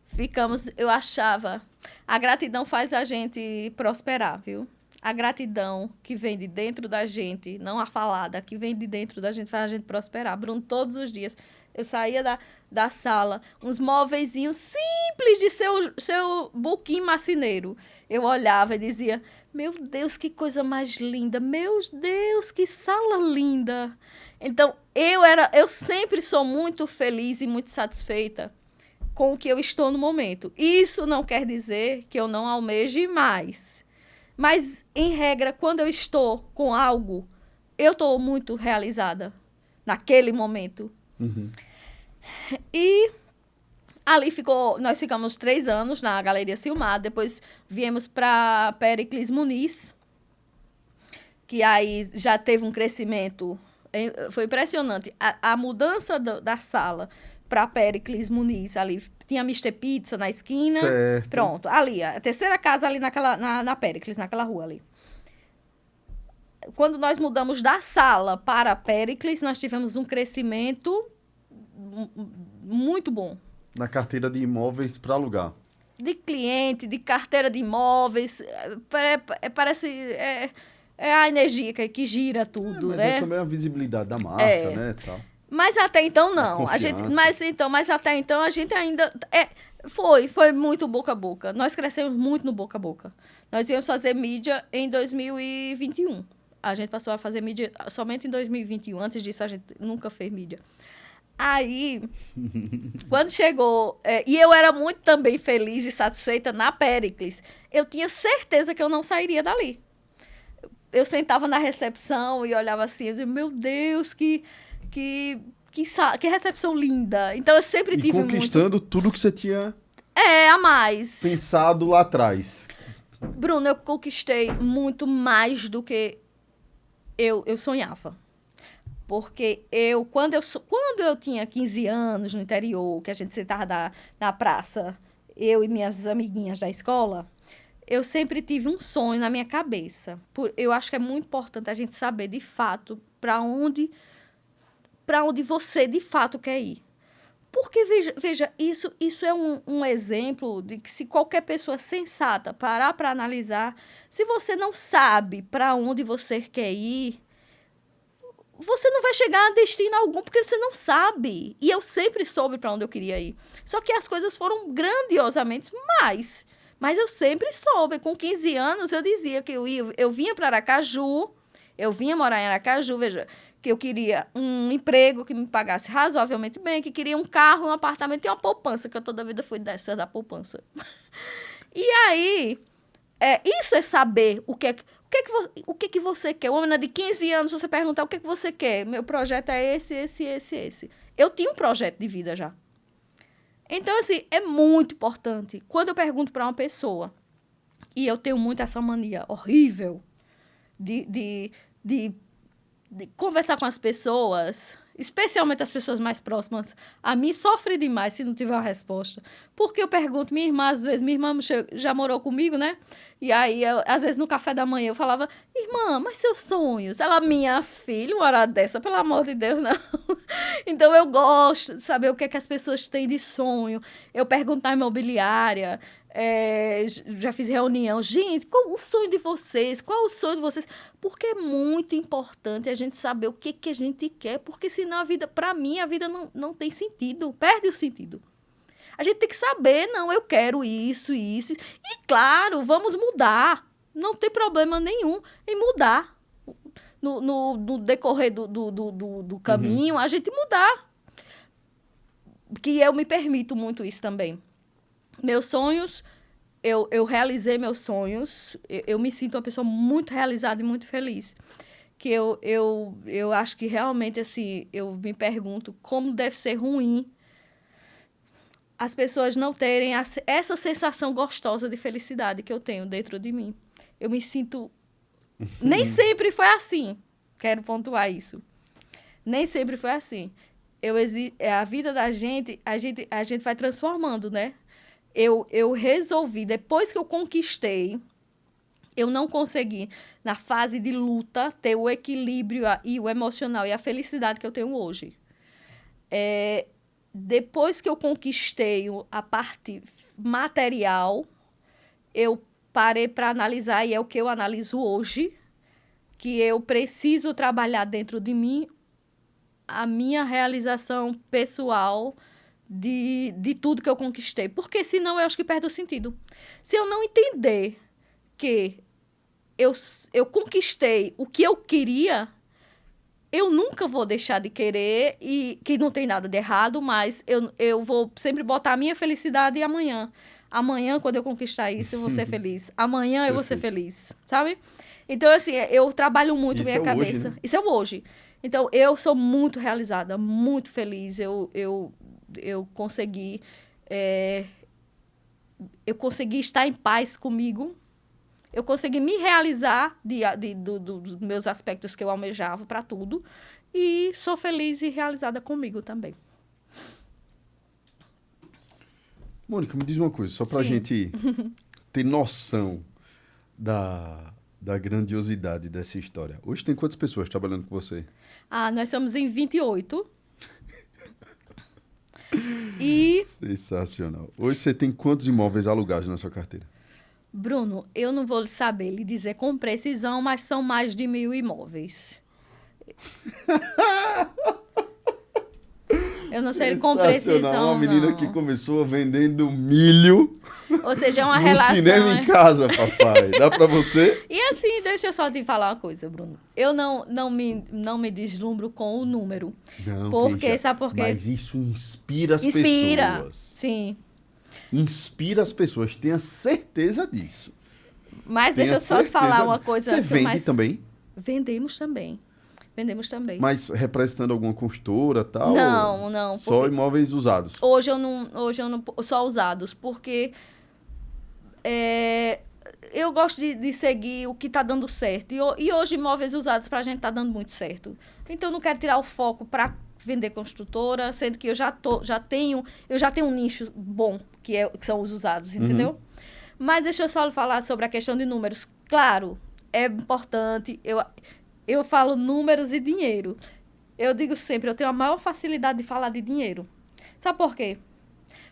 Ficamos, eu achava, a gratidão faz a gente prosperar, viu? A gratidão que vem de dentro da gente, não a falada, que vem de dentro da gente, faz a gente prosperar. Bruno, todos os dias, eu saía da sala, uns móveizinhos simples de seu buquim marceneiro. Eu olhava e dizia, meu Deus, que coisa mais linda, meu Deus, que sala linda. Então, eu sempre sou muito feliz e muito satisfeita com o que eu estou no momento. Isso não quer dizer que eu não almeje mais. Mas, em regra, quando eu estou com algo, eu estou muito realizada naquele momento. E ali nós ficamos 3 anos na Galeria Silmar, depois viemos para Péricles Muniz, que aí já teve um crescimento, foi impressionante. A mudança da sala para Péricles Muniz, ali tinha Mr. Pizza na esquina, certo. Pronto, ali, a terceira casa ali na Péricles, naquela rua ali. Quando nós mudamos da sala para Péricles, nós tivemos um crescimento muito bom. Na carteira de imóveis para alugar. De cliente, de carteira de imóveis, parece... É a energia que gira tudo, mas né? é também a visibilidade da marca, né? Tal. Mas até então não. Mas até então a gente ainda... Foi muito boca a boca. Nós crescemos muito no boca a boca. Nós íamos fazer mídia em 2021. A gente passou a fazer mídia somente em 2021. Antes disso, a gente nunca fez mídia. Aí, quando chegou... e eu era muito também feliz e satisfeita na Péricles. Eu tinha certeza que eu não sairia dali. Eu sentava na recepção e olhava assim, eu dizia, meu Deus, que recepção linda. Então, eu sempre tive conquistando tudo que você tinha a mais. pensado lá atrás. Bruno, eu conquistei muito mais do que eu sonhava. Porque quando eu tinha 15 anos no interior, que a gente sentava na praça, eu e minhas amiguinhas da escola, eu sempre tive um sonho na minha cabeça. Eu acho que é muito importante a gente saber, de fato, para onde você, de fato, quer ir. Porque, veja isso é um exemplo de que se qualquer pessoa sensata parar para analisar, se você não sabe para onde você quer ir, você não vai chegar a destino algum, porque você não sabe. E eu sempre soube para onde eu queria ir. Só que as coisas foram grandiosamente mais. Mas eu sempre soube. Com 15 anos, eu dizia que eu vinha para Aracaju, eu vinha morar em Aracaju, veja, que eu queria um emprego que me pagasse razoavelmente bem, que queria um carro, um apartamento e uma poupança, que eu toda a vida fui dessa da poupança. E aí, isso é saber o que você quer. Uma menina de 15 anos, você perguntar o que você quer. Meu projeto é esse. Eu tinha um projeto de vida já. Então, assim, é muito importante. Quando eu pergunto para uma pessoa, e eu tenho muito essa mania horrível de conversar com as pessoas, especialmente as pessoas mais próximas a mim, sofre demais se não tiver uma resposta. Porque eu pergunto, minha irmã, às vezes, minha irmã já morou comigo, né? E aí, às vezes, no café da manhã, eu falava, irmã, mas seus sonhos? Ela, minha filha, uma hora dessa, pelo amor de Deus, não. Então, eu gosto de saber o que é que as pessoas têm de sonho. Eu pergunto na imobiliária, já fiz reunião. Gente, qual o sonho de vocês? Qual o sonho de vocês? Porque é muito importante a gente saber o que a gente quer, porque senão para mim, a vida não tem sentido, perde o sentido. A gente tem que saber, não, eu quero isso. E, claro, vamos mudar. Não tem problema nenhum em mudar. No decorrer do caminho, a gente mudar. Que eu me permito muito isso também. Meus sonhos, eu realizei meus sonhos. Eu me sinto uma pessoa muito realizada e muito feliz. Que eu acho que realmente, assim, eu me pergunto como deve ser ruim as pessoas não terem essa sensação gostosa de felicidade que eu tenho dentro de mim. Eu me sinto... Nem sempre foi assim. Quero pontuar isso. Nem sempre foi assim. A vida da gente, a gente vai transformando, né? Eu resolvi, depois que eu conquistei, eu não consegui, na fase de luta, ter o equilíbrio e o emocional e a felicidade que eu tenho hoje. Depois que eu conquistei a parte material, eu parei para analisar, e é o que eu analiso hoje, que eu preciso trabalhar dentro de mim a minha realização pessoal de tudo que eu conquistei. Porque senão eu acho que perde o sentido. Se eu não entender que eu conquistei o que eu queria, eu nunca vou deixar de querer, e que não tem nada de errado, mas eu vou sempre botar a minha felicidade e amanhã. Amanhã, quando eu conquistar isso, eu vou ser feliz. Amanhã eu vou ser feliz, sabe? Então, assim, eu trabalho muito Isso minha cabeça. Hoje, né? Isso é hoje. Então, eu sou muito realizada, muito feliz. Eu consegui... eu consegui estar em paz comigo. Eu consegui me realizar dos meus aspectos que eu almejava para tudo. E sou feliz e realizada comigo também. Mônica, me diz uma coisa, só para a gente ter noção da grandiosidade dessa história. Hoje tem quantas pessoas trabalhando com você? Nós somos em 28. E... Sensacional. Hoje você tem quantos imóveis alugados na sua carteira? Bruno, eu não vou saber lhe dizer com precisão, mas são mais de 1.000 imóveis. Eu não sei com precisão, uma menina não. que começou vendendo milho Ou seja, é uma no relação... cinema em casa, papai. Dá pra você? E assim, deixa eu só te falar uma coisa, Bruno. Eu não me deslumbro com o número. Não, Porque, veja, sabe por quê? mas isso inspira as Inspira, pessoas. sim. Inspira as pessoas, tenha certeza disso. Mas deixa Tenha eu só te falar certeza uma disso. coisa. Você que vende mais... também? Vendemos também. Vendemos também. Mas representando alguma construtora e tal? Não, não. Só porque imóveis usados? hoje eu não... Só usados, porque... eu gosto de seguir o que está dando certo. E hoje, imóveis usados para a gente está dando muito certo. Então, eu não quero tirar o foco para vender construtora, sendo que eu já tenho um nicho bom, que são os usados, entendeu? Mas deixa eu só falar sobre a questão de números. Claro, é importante. Eu falo números e dinheiro. Eu digo sempre, eu tenho a maior facilidade de falar de dinheiro. Sabe por quê?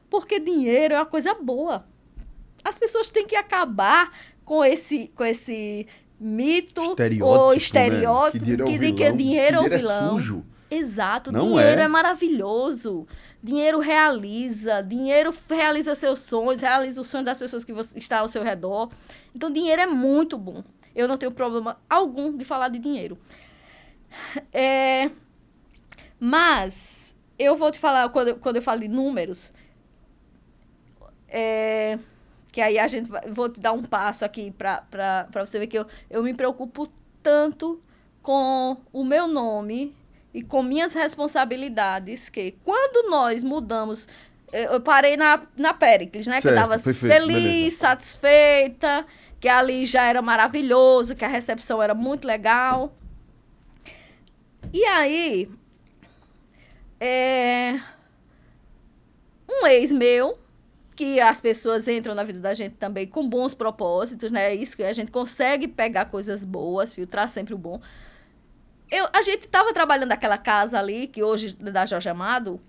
Porque dinheiro é uma coisa boa. As pessoas têm que acabar com esse mito ou estereótipo né? de que dinheiro é o dinheiro vilão. É sujo. Exato, Não dinheiro é. é maravilhoso. Dinheiro realiza seus sonhos, realiza os sonhos das pessoas que está ao seu redor. Então, dinheiro é muito bom. Eu não tenho problema algum de falar de dinheiro. Mas, eu vou te falar, quando eu falo de números, que aí vou te dar um passo aqui para você ver que eu me preocupo tanto com o meu nome e com minhas responsabilidades, que quando nós mudamos, eu parei na Péricles, né? Certo, que eu estava perfeito, feliz, beleza. satisfeita, que ali já era maravilhoso, que a recepção era muito legal. E aí, um ex meu, que as pessoas entram na vida da gente também com bons propósitos, né? Isso que a gente consegue pegar coisas boas, filtrar sempre o bom. A gente estava trabalhando naquela casa ali, que hoje é da Jorge Amado,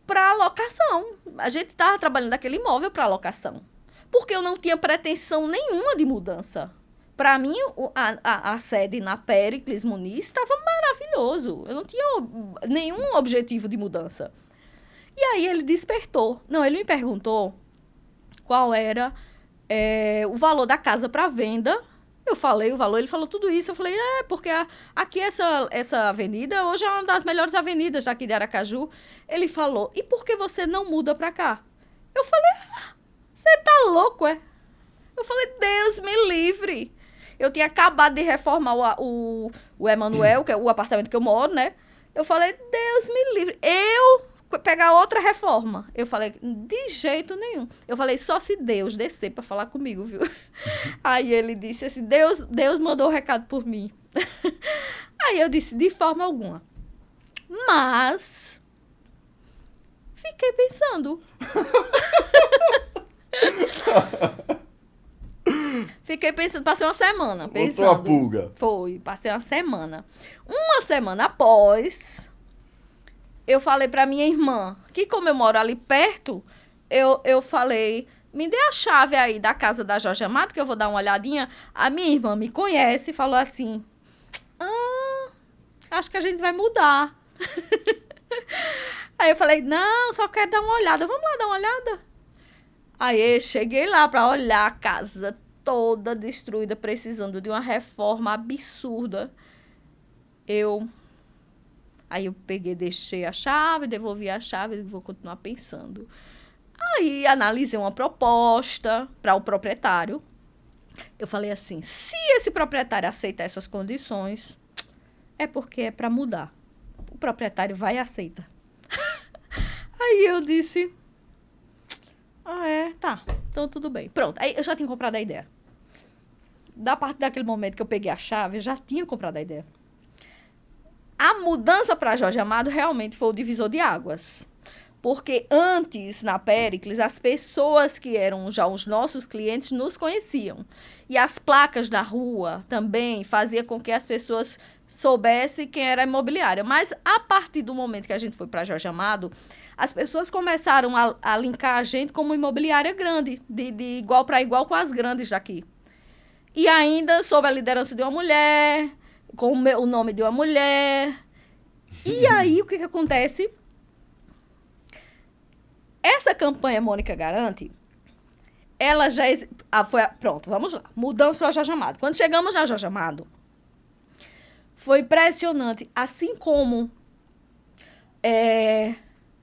para locação. A gente estava trabalhando naquele imóvel para locação. Porque eu não tinha pretensão nenhuma de mudança. Para mim, a sede na Péricles Muniz estava maravilhoso. Eu não tinha nenhum objetivo de mudança. E aí ele despertou. Não, ele me perguntou qual era o valor da casa para venda. Eu falei o valor, ele falou tudo isso. Eu falei, porque aqui essa avenida hoje é uma das melhores avenidas daqui de Aracaju. Ele falou, e por que você não muda para cá? Eu falei, você tá louco, é? Eu falei, Deus me livre. Eu tinha acabado de reformar o Emanuel, que é o apartamento que eu moro, né? Eu falei, Deus me livre. Pegar outra reforma. Eu falei, de jeito nenhum. Eu falei, só se Deus descer para falar comigo, viu? Aí ele disse assim, Deus mandou o recado por mim. Aí eu disse, de forma alguma. Mas fiquei pensando. Fiquei pensando, passei uma semana pensando. Botou a pulga. Foi, passei uma semana. Uma semana após, eu falei pra minha irmã, que como eu moro ali perto, eu falei, me dê a chave aí da casa da Jorge Amado, que eu vou dar uma olhadinha. A minha irmã me conhece e falou assim, acho que a gente vai mudar. Aí eu falei, não, só quero dar uma olhada. Vamos lá dar uma olhada? Aí eu cheguei lá pra olhar a casa toda destruída, precisando de uma reforma absurda. Aí eu peguei, deixei a chave, devolvi a chave e vou continuar pensando. Aí analisei uma proposta para o proprietário. Eu falei assim, se esse proprietário aceitar essas condições, é porque é para mudar. O proprietário vai e aceita. Aí eu disse, tá, então tudo bem. Pronto, aí eu já tinha comprado a ideia. Da parte daquele momento que eu peguei a chave, eu já tinha comprado a ideia. A mudança para Jorge Amado realmente foi o divisor de águas. Porque antes, na Péricles, as pessoas que eram já os nossos clientes nos conheciam. E as placas na rua também faziam com que as pessoas soubessem quem era a imobiliária. Mas a partir do momento que a gente foi para Jorge Amado, as pessoas começaram a linkar a gente como imobiliária grande, de igual para igual com as grandes daqui. E ainda sob a liderança de uma mulher, com o nome de uma mulher. E aí, o que acontece? essa campanha Mônica Garante, ela já... Pronto, vamos lá. Mudamos para Jorge Amado. Quando chegamos na Jorge Amado, foi impressionante. Assim como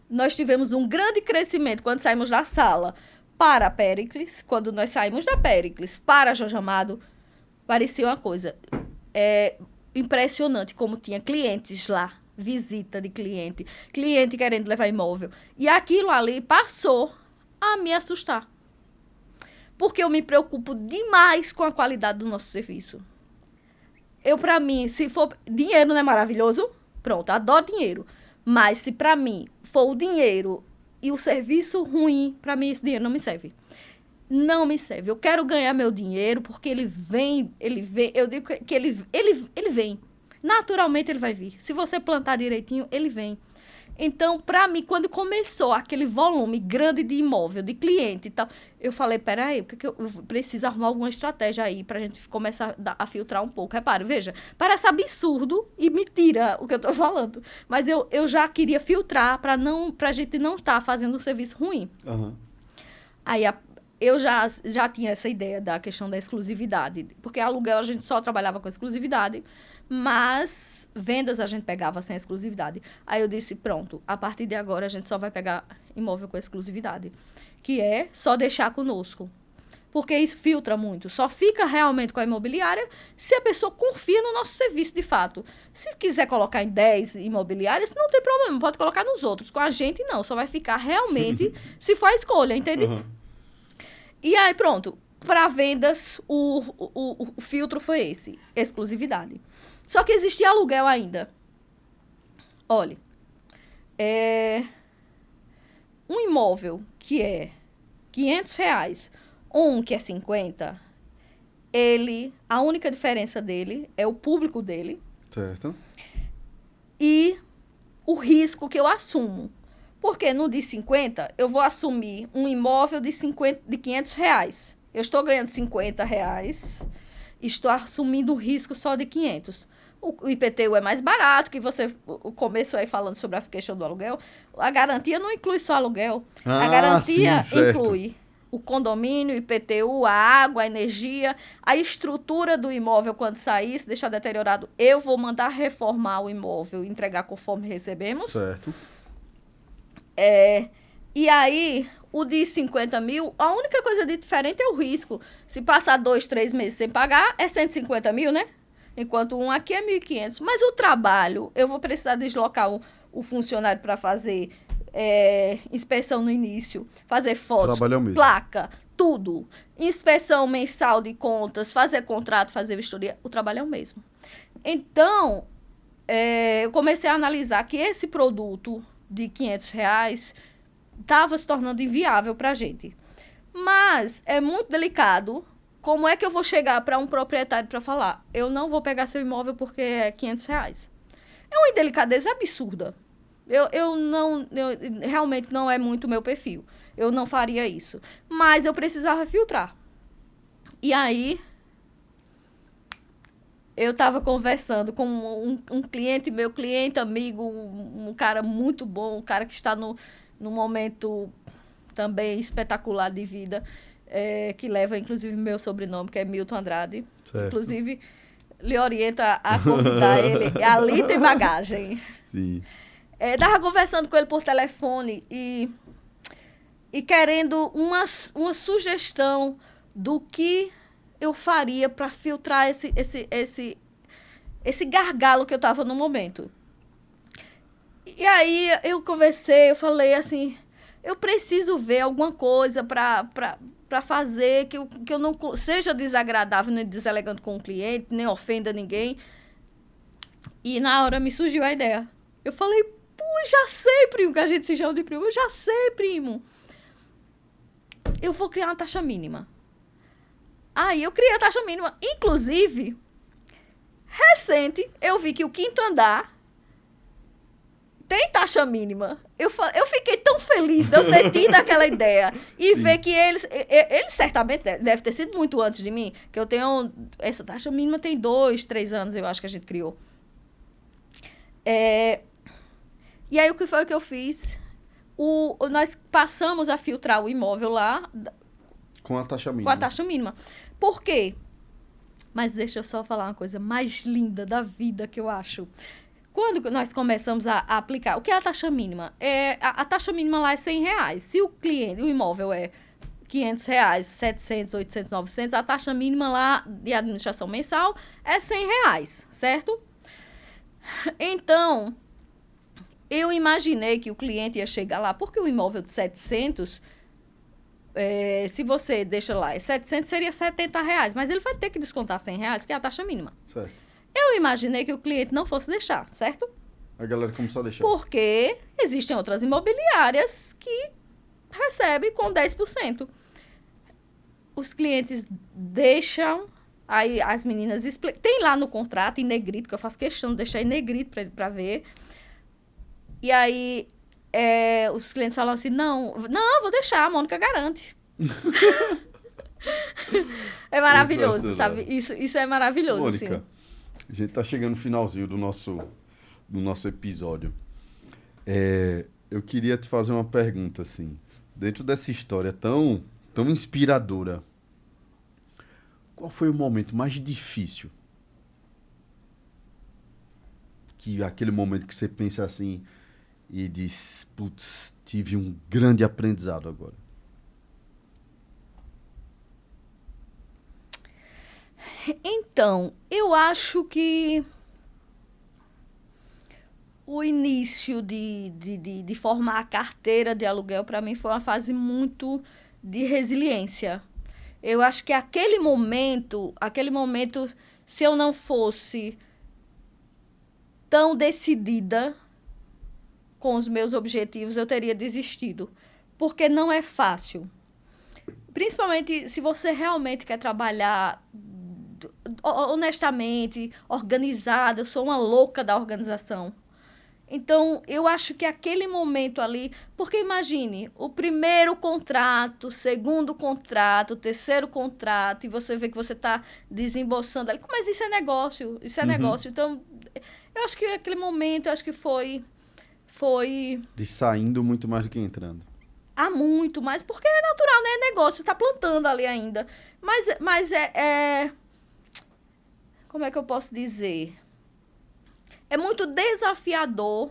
nós tivemos um grande crescimento quando saímos da sala para a Péricles, quando nós saímos da Péricles para Jorge Amado, parecia uma coisa impressionante como tinha clientes lá, visita de cliente querendo levar imóvel. E aquilo ali passou a me assustar. Porque eu me preocupo demais com a qualidade do nosso serviço. Para mim, se for... Dinheiro não é maravilhoso? Pronto, adoro dinheiro. Mas se para mim for o dinheiro e o serviço ruim, para mim esse dinheiro não me serve. Não me serve. Eu quero ganhar meu dinheiro porque ele vem. Eu digo que ele vem. Naturalmente ele vai vir. Se você plantar direitinho, ele vem. Então, para mim, quando começou aquele volume grande de imóvel, de cliente e tal, eu falei, peraí, eu preciso arrumar alguma estratégia aí pra gente começar a filtrar um pouco. Repare, veja, parece absurdo e mentira o que eu tô falando. Mas eu já queria filtrar pra gente não estar fazendo um serviço ruim. Uhum. Aí eu já tinha essa ideia da questão da exclusividade, porque aluguel a gente só trabalhava com exclusividade, mas vendas a gente pegava sem exclusividade. Aí eu disse, pronto, a partir de agora a gente só vai pegar imóvel com exclusividade, que é só deixar conosco. Porque isso filtra muito. Só fica realmente com a imobiliária se a pessoa confia no nosso serviço de fato. Se quiser colocar em 10 imobiliárias, não tem problema, pode colocar nos outros. Com a gente, não. Só vai ficar realmente se for a escolha, entende? Uhum. E aí, pronto. Para vendas, o filtro foi esse, exclusividade. Só que existia aluguel ainda. Olha, um imóvel que é R$500, um que é 50, a única diferença dele é o público dele. Certo. E o risco que eu assumo. Porque no de 50, eu vou assumir um imóvel de R$500. Eu estou ganhando R$50, estou assumindo um risco só de 500. O IPTU é mais barato, que você começou aí falando sobre a questão do aluguel. A garantia não inclui só aluguel. A garantia inclui o condomínio, o IPTU, a água, a energia, a estrutura do imóvel quando sair, se deixar deteriorado, eu vou mandar reformar o imóvel, entregar conforme recebemos. Certo. E aí, o de 50 mil, a única coisa de diferente é o risco. Se passar 2, 3 meses sem pagar, é 150 mil, né? Enquanto um aqui é 1.500. Mas o trabalho, eu vou precisar deslocar o funcionário para fazer inspeção no início, fazer fotos, placa, tudo. Inspeção mensal de contas, fazer contrato, fazer vistoria, o trabalho é o mesmo. Então, eu comecei a analisar que esse produto de R$500 estava se tornando inviável para a gente. Mas é muito delicado. Como é que eu vou chegar para um proprietário para falar, eu não vou pegar seu imóvel porque é R$500? É uma indelicadeza absurda. Realmente não é muito meu perfil. Eu não faria isso. Mas eu precisava filtrar. E aí, eu estava conversando com um cliente, meu cliente, amigo, um cara muito bom, um cara que está num momento também espetacular de vida, que leva, inclusive, meu sobrenome, que é Milton Andrade. Certo. Inclusive, lhe orienta a convidar ele. Ali tem bagagem. Sim. Estava conversando com ele por telefone e querendo uma sugestão do que eu faria para filtrar esse gargalo que eu estava no momento. E aí eu conversei, eu falei assim, eu preciso ver alguma coisa para fazer que eu não seja desagradável, nem deselegante com o cliente, nem ofenda ninguém. E na hora me surgiu a ideia. Eu falei, já sei, primo, que a gente se chama de primo. Eu já sei, primo. Eu vou criar uma taxa mínima. Aí eu criei a taxa mínima. Inclusive, recente, eu vi que o quinto andar tem taxa mínima. Eu fiquei tão feliz de eu ter tido aquela ideia. E ver que eles certamente deve ter sido muito antes de mim, que eu tenho... Essa taxa mínima tem 2, 3 anos, eu acho que a gente criou. E aí, o que foi que eu fiz? Nós passamos a filtrar o imóvel lá Com a taxa mínima. com a taxa mínima. Por quê? Mas deixa eu só falar uma coisa mais linda da vida que eu acho. Quando nós começamos a aplicar, o que é a taxa mínima? A taxa mínima lá é R$100. Se o imóvel é R$500, 700, 800, 900, a taxa mínima lá de administração mensal é R$100, certo? Então, eu imaginei que o cliente ia chegar lá, porque o imóvel de 700, se você deixa lá, 700 seria R$70, mas ele vai ter que descontar R$100, porque é a taxa mínima. Certo. Eu imaginei que o cliente não fosse deixar, certo? A galera começou a deixar. Porque existem outras imobiliárias que recebem com 10%. Os clientes deixam, aí as meninas explicam. Tem lá no contrato, em negrito, que eu faço questão de deixar em negrito para ver. E aí os clientes falam assim, não, vou deixar, a Mônica garante. É maravilhoso, sabe? Isso é maravilhoso, Mônica, assim. a gente tá chegando no finalzinho do nosso episódio. Eu queria te fazer uma pergunta, assim. Dentro dessa história tão inspiradora, qual foi o momento mais difícil? Aquele momento que você pensa assim e diz, putz, tive um grande aprendizado agora. Então, eu acho que o início de formar a carteira de aluguel, para mim, foi uma fase muito de resiliência. Eu acho que aquele momento, se eu não fosse tão decidida com os meus objetivos, eu teria desistido. Porque não é fácil. Principalmente se você realmente quer trabalhar honestamente, organizada. Eu sou uma louca da organização. Então, eu acho que aquele momento ali... Porque imagine, o primeiro contrato, segundo contrato, terceiro contrato, e você vê que você está desembolsando ali. Mas isso é negócio, negócio. Então, eu acho que aquele momento, foi... De saindo muito mais do que entrando. Muito mais, porque é natural, né? É negócio, você está plantando ali ainda. Mas como é que eu posso dizer? É muito desafiador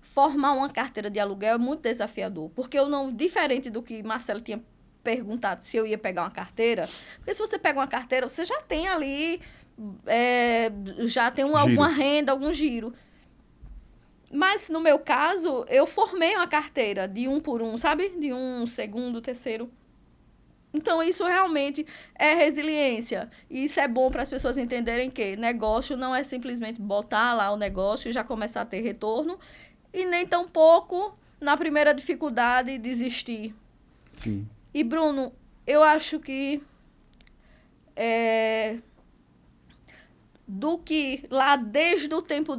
formar uma carteira de aluguel, é muito desafiador. Porque eu não, diferente do que Marcelo tinha perguntado se eu ia pegar uma carteira, porque se você pega uma carteira, você já tem ali, alguma renda, algum giro. Mas, no meu caso, eu formei uma carteira de 1 por 1, sabe? De um segundo, terceiro. Então, isso realmente é resiliência. E isso é bom para as pessoas entenderem que negócio não é simplesmente botar lá o negócio e já começar a ter retorno. E nem tampouco, na primeira dificuldade, desistir. Sim. E, Bruno, eu acho que... do que lá desde o tempo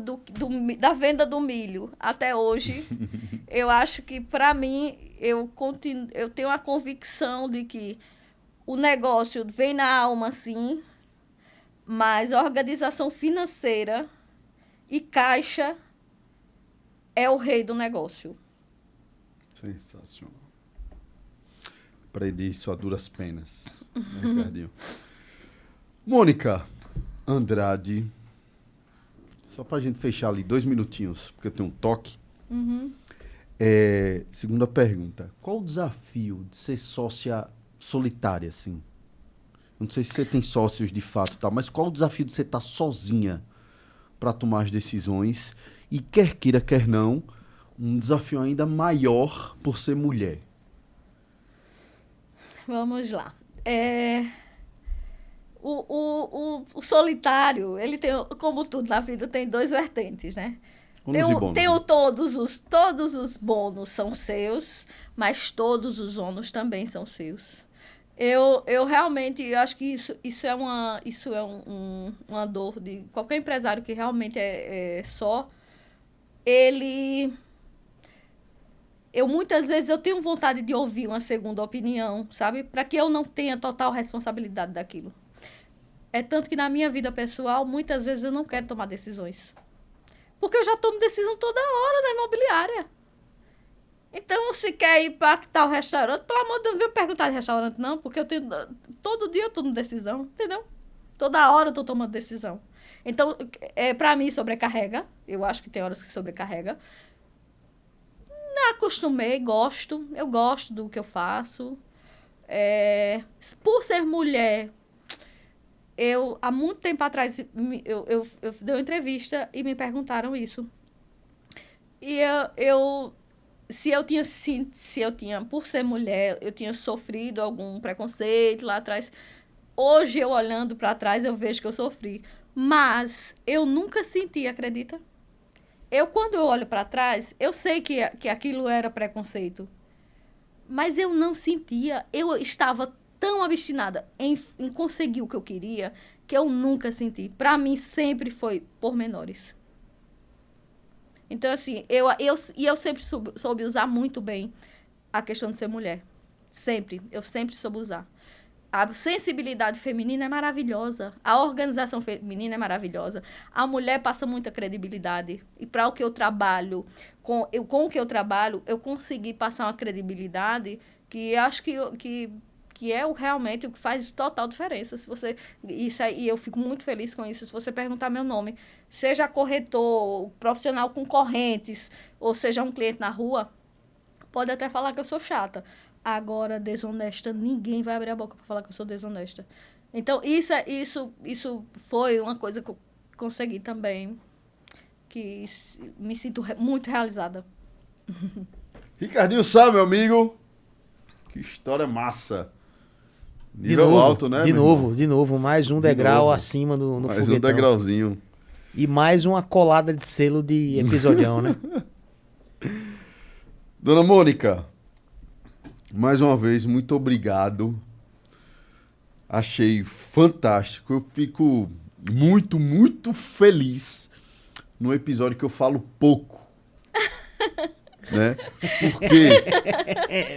da venda do milho até hoje, eu acho que, para mim, eu tenho a convicção de que o negócio vem na alma, sim, mas a organização financeira e caixa é o rei do negócio. Sensacional. Aprendi isso a duras penas, né, Ricardinho? Mônica Andrade, só pra gente fechar ali 2 minutinhos, porque eu tenho um toque. Segunda pergunta, qual o desafio de ser sócia solitária, assim? Não sei se você tem sócios de fato, tá? Mas qual o desafio de você estar sozinha para tomar as decisões? E quer queira, quer não, um desafio ainda maior por ser mulher. Vamos lá. O solitário, ele tem, como tudo na vida, tem 2 vertentes, né? Todos os bônus são seus, mas todos os ônus também são seus. Eu realmente acho que isso é uma dor de qualquer empresário que realmente é só. Muitas vezes eu tenho vontade de ouvir uma segunda opinião, sabe? Para que eu não tenha total responsabilidade daquilo. É tanto que na minha vida pessoal, muitas vezes eu não quero tomar decisões. Porque eu já tomo decisão toda hora na imobiliária. Então, se quer ir para tal restaurante, pelo amor de Deus, não venha perguntar de restaurante, não, porque todo dia eu tô numa decisão, entendeu? Toda hora eu tô tomando decisão. Então, para mim, sobrecarrega. Eu acho que tem horas que sobrecarrega. Não acostumei, eu gosto do que eu faço. Por ser mulher, há muito tempo atrás, eu dei uma entrevista e me perguntaram isso. E se eu tinha, por ser mulher, eu tinha sofrido algum preconceito lá atrás. Hoje, eu olhando para trás, eu vejo que eu sofri. Mas eu nunca senti, acredita? Quando eu olho para trás, eu sei que aquilo era preconceito. Mas eu não sentia. Eu estava tão obstinada em conseguir o que eu queria, que eu nunca senti. Para mim, sempre foi pormenores. Então, assim, eu sempre soube usar muito bem a questão de ser mulher. Sempre. Eu sempre soube usar. A sensibilidade feminina é maravilhosa. A organização feminina é maravilhosa. A mulher passa muita credibilidade. E para o que eu trabalho, com o que eu trabalho, eu consegui passar uma credibilidade que acho que realmente o que faz total diferença. E eu fico muito feliz com isso. Se você perguntar meu nome, seja corretor, profissional com correntes, ou seja um cliente na rua, pode até falar que eu sou chata. Agora, desonesta, ninguém vai abrir a boca para falar que eu sou desonesta. Então, isso foi uma coisa que eu consegui também, que me sinto muito realizada. Ricardinho Sá, meu amigo. Que história massa. Nível alto, né? De novo. Mais um degrau acima no mais foguetão. Um degrauzinho. E mais uma colada de selo de episodião, né? Dona Mônica, mais uma vez, muito obrigado. Achei fantástico. Eu fico muito, muito feliz num episódio que eu falo pouco. Né?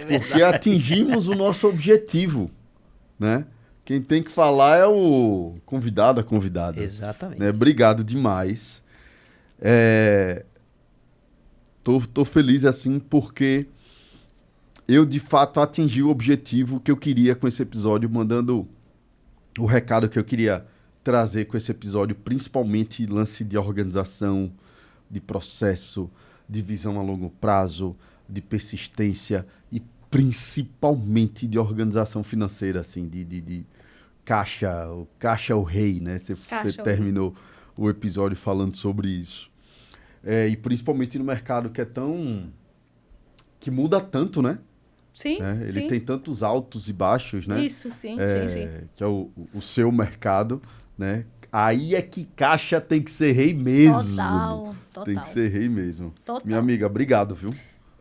Porque atingimos o nosso objetivo, né? Quem tem que falar é o convidado, a convidada. Exatamente. Né? Obrigado demais. Tô feliz assim porque eu, de fato, atingi o objetivo que eu queria com esse episódio, mandando o recado que eu queria trazer com esse episódio, principalmente lance de organização, de processo, de visão a longo prazo, de persistência e principalmente de organização financeira, assim, de caixa. O caixa é o rei, né? Você terminou o episódio falando sobre isso. E principalmente no mercado que muda tanto, né? Sim, Ele sim. tem tantos altos e baixos, né? Isso, sim. Que é o seu mercado, né? Aí é que caixa tem que ser rei mesmo. Total. Tem que ser rei mesmo. Total. Minha amiga, obrigado, viu?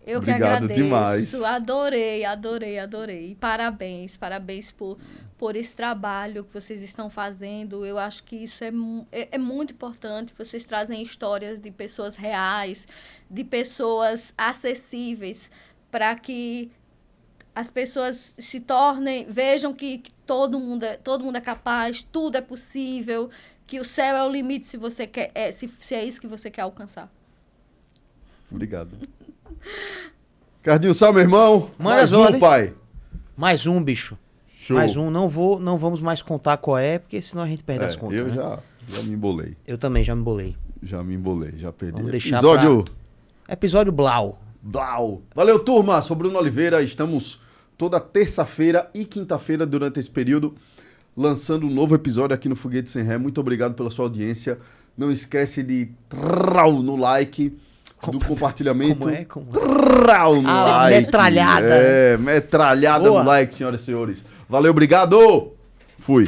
Eu obrigado que agradeço. Demais. Adorei. E parabéns por esse trabalho que vocês estão fazendo. Eu acho que isso é muito importante. Vocês trazem histórias de pessoas reais, de pessoas acessíveis, para que as pessoas vejam que todo mundo é capaz, tudo é possível, que o céu é o limite se você quer, se é isso que você quer alcançar. Obrigado. Ricardinho Sá, meu irmão. Mais um, pai. Mais um, bicho. Show. Mais um. Não vamos mais contar qual é, porque senão a gente perde as contas. Eu né? já me embolei. Eu também já me embolei. Já perdi. Vamos deixar Episódio Blau. Valeu, turma. Sou Bruno Oliveira. Estamos toda terça-feira e quinta-feira durante esse período lançando um novo episódio aqui no Foguete Sem Ré. Muito obrigado pela sua audiência. Não esquece de no like, do compartilhamento. Como é? No like. Metralhada. Metralhada no like, senhoras e senhores. Valeu, obrigado. Fui.